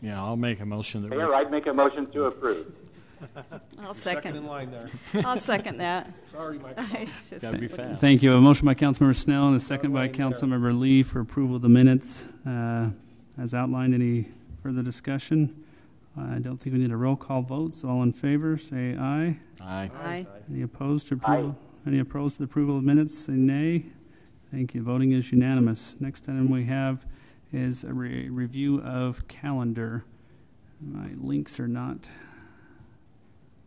Yeah, I'll make a motion. Mayor, I'd make a motion to approve. I'll second. Second in line there. I'll second that. Sorry, Mike. Gotta be fast. Thank you. A motion by Councilmember Snell and a second by Councilmember Lee for approval of the minutes. As outlined, any further discussion? I don't think we need a roll call vote, so all in favor say aye. Aye. Aye. Any opposed to approval? Any opposed to the approval of minutes say nay. Thank you. Voting is unanimous. Next item we have is a review of calendar. My links are not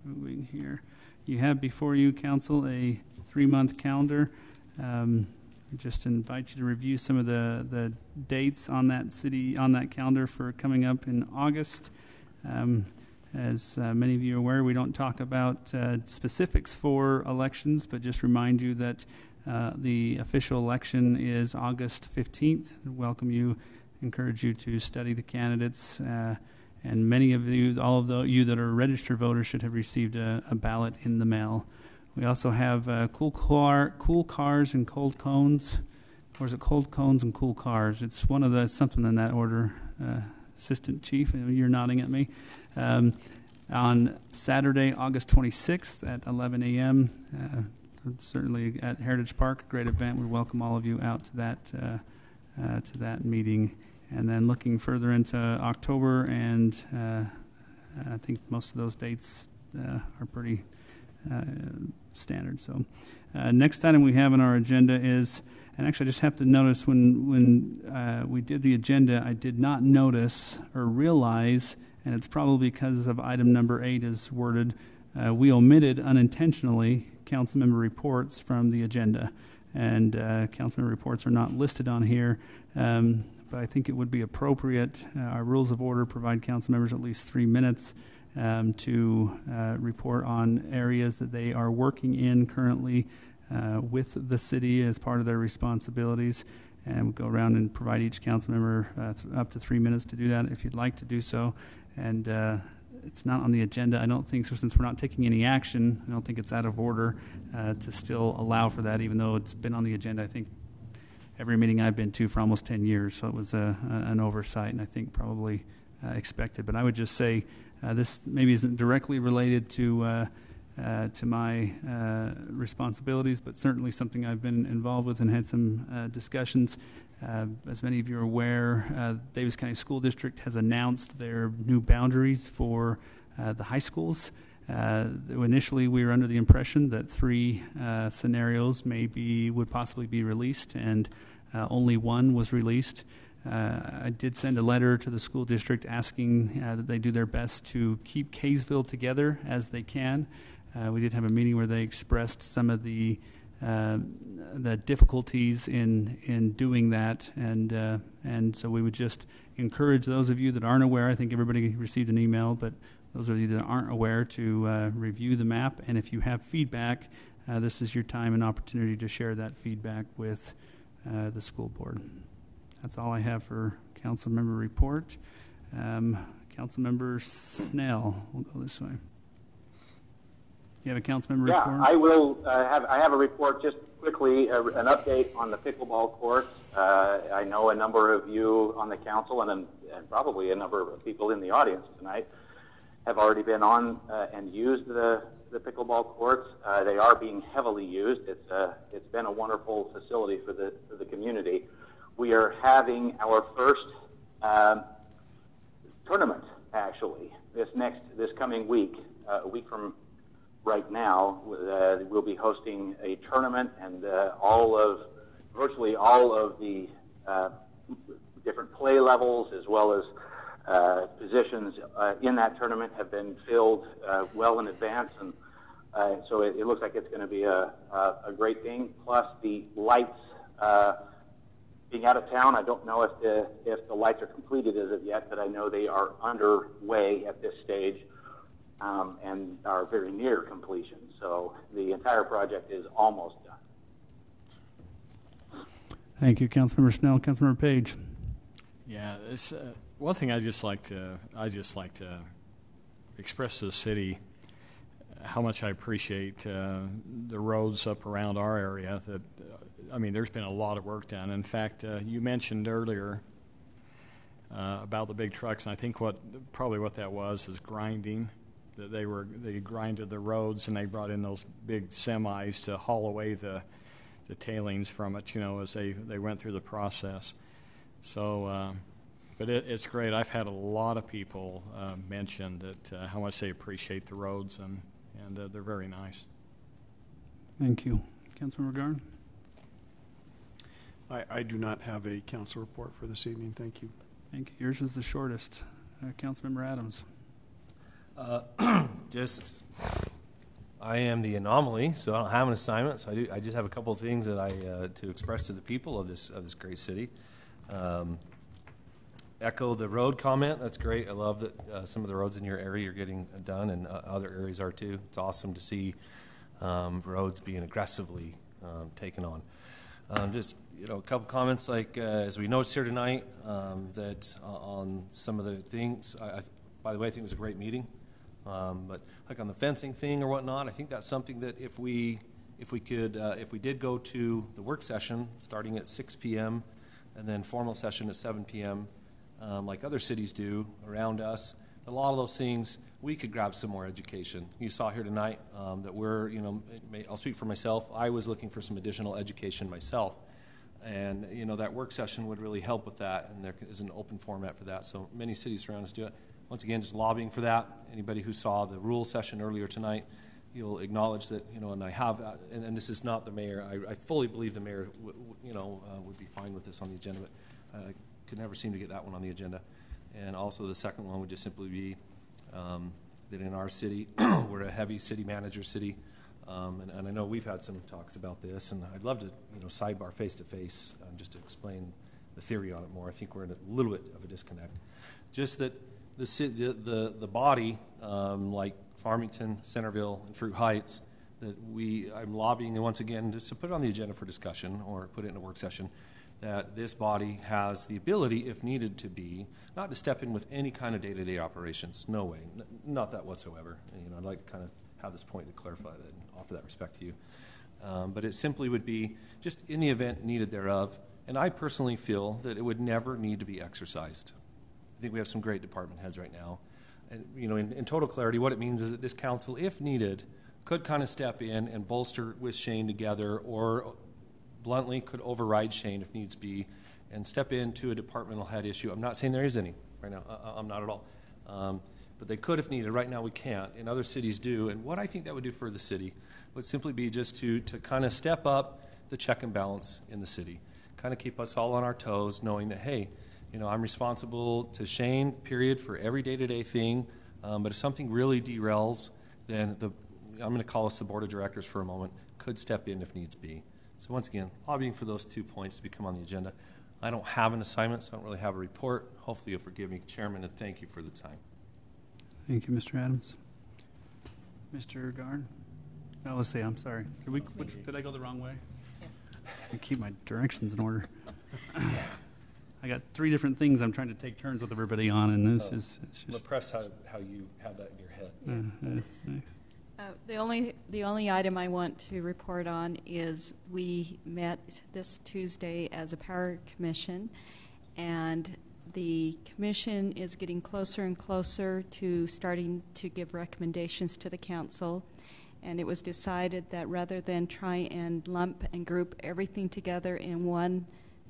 moving here. You have before you, council, a 3-month calendar. Just invite you to review some of the dates on that calendar for coming up in August. As many of you are aware, we don't talk about specifics for elections, but just remind you that the official election is August 15th. Welcome you, encourage you to study the candidates, and many of you, all of you that are registered voters should have received a ballot in the mail. We also have cool cars and cold cones, or is it cold cones and cool cars? It's one of the, something in that order. Assistant Chief, you're nodding at me. On Saturday, August 26th at 11 a.m., certainly at Heritage Park, a great event. We welcome all of you out to that meeting. And then looking further into October, and I think most of those dates are pretty standard. So next item we have on our agenda is, and actually I just have to notice when we did the agenda, I did not notice or realize, and it's probably because of item number 8 is worded, we omitted unintentionally council member reports from the agenda. And council member reports are not listed on here, but I think it would be appropriate. Our rules of order provide council members at least 3 minutes to report on areas that they are working in currently with the city as part of their responsibilities. And we'll go around and provide each council member up to 3 minutes to do that if you'd like to do so. And it's not on the agenda, I don't think, so since we're not taking any action, I don't think it's out of order to still allow for that, even though it's been on the agenda, I think, every meeting I've been to for almost 10 years. So it was an oversight, and I think probably expected. But I would just say this maybe isn't directly related to my responsibilities, but certainly something I've been involved with and had some discussions. As many of you are aware, Davis County School District has announced their new boundaries for the high schools. Initially, we were under the impression that 3 scenarios would possibly be released, and only one was released. I did send a letter to the school district asking that they do their best to keep Kaysville together as they can. We did have a meeting where they expressed some of the difficulties in doing that, and so we would just encourage those of you that aren't aware. I think everybody received an email, but those of you that aren't aware to review the map, and if you have feedback, this is your time and opportunity to share that feedback with the school board. That's all I have for council member report. Council member Snell, we'll go this way. You have a council member report? Yeah, I will I have a report just quickly, an update on the pickleball courts. I know a number of you on the council and probably a number of people in the audience tonight have already been on and used the pickleball courts. They are being heavily used. It's been a wonderful facility for the community. We are having our first tournament actually this coming week, a week from right now. We'll be hosting a tournament, and virtually all of the different play levels as well as positions in that tournament have been filled well in advance, and so it looks like it's going to be a great thing. Plus the lights being out of town, I don't know if the lights are completed as of yet, but I know they are underway at this stage. And are very near completion. So the entire project is almost done. Thank you, Councilmember Snell. Councilmember Page. Yeah, it's one thing I just like to express to the city how much I appreciate the roads up around our area. That there's been a lot of work done. In fact, you mentioned earlier about the big trucks, and I think what that was is grinding. That they grinded the roads, and they brought in those big semis to haul away the tailings from it, as they went through the process. So, but it's great. I've had a lot of people mention that how much they appreciate the roads, and they're very nice. Thank you. Councilmember Garn? I do not have a council report for this evening. Thank you. Thank you. Yours is the shortest. Councilmember Adams. I am the anomaly, so I don't have an assignment. So I just have a couple of things that to express to the people of this great city. Echo the road comment. That's great. I love that some of the roads in your area are getting done, and other areas are too. It's awesome to see roads being aggressively taken on. Just a couple comments, like as we noticed here tonight, that on some of the things. By the way, I think it was a great meeting. But like on the fencing thing or whatnot, I think that's something that if we did go to the work session starting at 6 p.m. and then formal session at 7 p.m. Like other cities do around us, a lot of those things we could grab some more education. You saw here tonight that we're, I'll speak for myself. I was looking for some additional education myself, and that work session would really help with that. And there is an open format for that, so many cities around us do it. Once again, just lobbying for that. Anybody who saw the rules session earlier tonight, you'll acknowledge that, and I have, and this is not the mayor. I fully believe the mayor, would be fine with this on the agenda, but I could never seem to get that one on the agenda. And also the second one would just simply be that in our city, we're a heavy city manager city, and I know we've had some talks about this, and I'd love to, sidebar face to face just to explain the theory on it more. I think we're in a little bit of a disconnect. Just that the body, like Farmington, Centerville, and Fruit Heights, that I'm lobbying once again just to put it on the agenda for discussion or put it in a work session, that this body has the ability, if needed to be, not to step in with any kind of day-to-day operations. No way. Not that whatsoever. I'd like to kind of have this point to clarify that and offer that respect to you. But it simply would be just in the event needed thereof, and I personally feel that it would never need to be exercised. I think we have some great department heads right now. And, in total clarity, what it means is that this council, if needed, could kind of step in and bolster with Shane together, or bluntly could override Shane if needs be and step into a departmental head issue. I'm not saying there is any right now. I'm not at all. But they could if needed. Right now we can't, and other cities do. And what I think that would do for the city would simply be just to kind of step up the check and balance in the city, kind of keep us all on our toes, knowing that, hey, I'm responsible to Shane, period, for every day-to-day thing. But if something really derails, then I'm going to call us the board of directors for a moment, could step in if needs be. So once again, lobbying for those 2 points to become on the agenda. I don't have an assignment, so I don't really have a report. Hopefully you'll forgive me, Chairman, and thank you for the time. Thank you, Mr. Adams. Mr. Garn? Oh, let's see. I'm sorry. Did I go the wrong way? Yeah. I keep my directions in order. I got 3 different things I'm trying to take turns with everybody on, and it's just... I'm impressed how you have that in your head. Nice. The only item I want to report on is we met this Tuesday as a power commission, and the commission is getting closer and closer to starting to give recommendations to the council. And it was decided that rather than try and lump and group everything together in one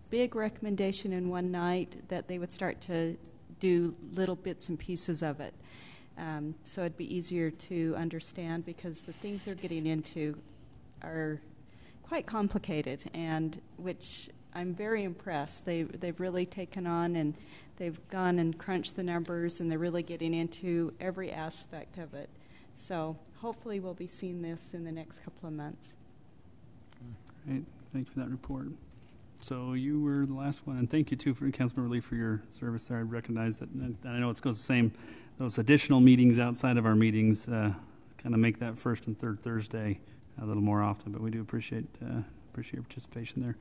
big recommendation in one night, that they would start to do little bits and pieces of it. So it'd be easier to understand, because the things they're getting into are quite complicated, and which I'm very impressed. They've really taken on, and they've gone and crunched the numbers, and they're really getting into every aspect of it. So hopefully we'll be seeing this in the next couple of months. Great. Thank you for that report. So you were the last one, and thank you too, for Councilmember Lee, for your service there. I recognize that, and I know it goes the same. Those additional meetings outside of our meetings kind of make that first and third Thursday a little more often, but we do appreciate your participation there.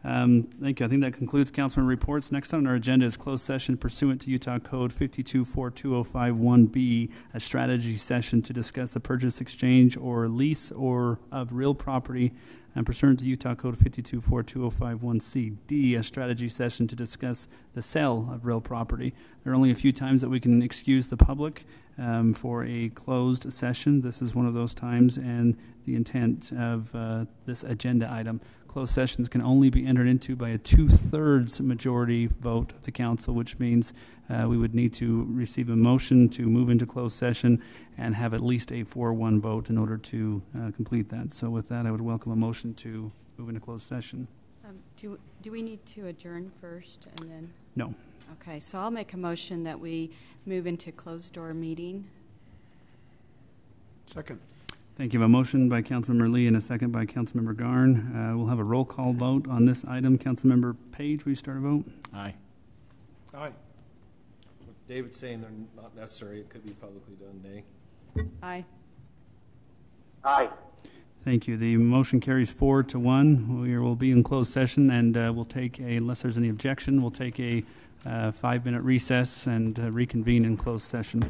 Thank you. I think that concludes Councilman reports. Next on our agenda is closed session pursuant to Utah Code 524205-1B, a strategy session to discuss the purchase, exchange, or lease or of real property, and pursuant to Utah Code 524205-1CD, a strategy session to discuss the sale of real property. There are only a few times that we can excuse the public for a closed session. This is one of those times, and the intent of this agenda item. Closed sessions can only be entered into by a 2/3 majority vote of the council, which means we would need to receive a motion to move into closed session and have at least a 4-1 vote in order to complete that. So with that, I would welcome a motion to move into closed session. Do we need to adjourn first and then? No. Okay, so I'll make a motion that we move into closed door meeting. Second. Thank you. A motion by Councilmember Lee and a second by Councilmember Garn. We'll have a roll call vote on this item. Councilmember Page, will you start a vote? Aye. Aye. With David saying they're not necessary, it could be publicly done. Nay. Aye. Aye. Thank you. The motion carries 4-1. We will be in closed session, and we'll take unless there's any objection, we'll take a 5-minute recess and reconvene in closed session.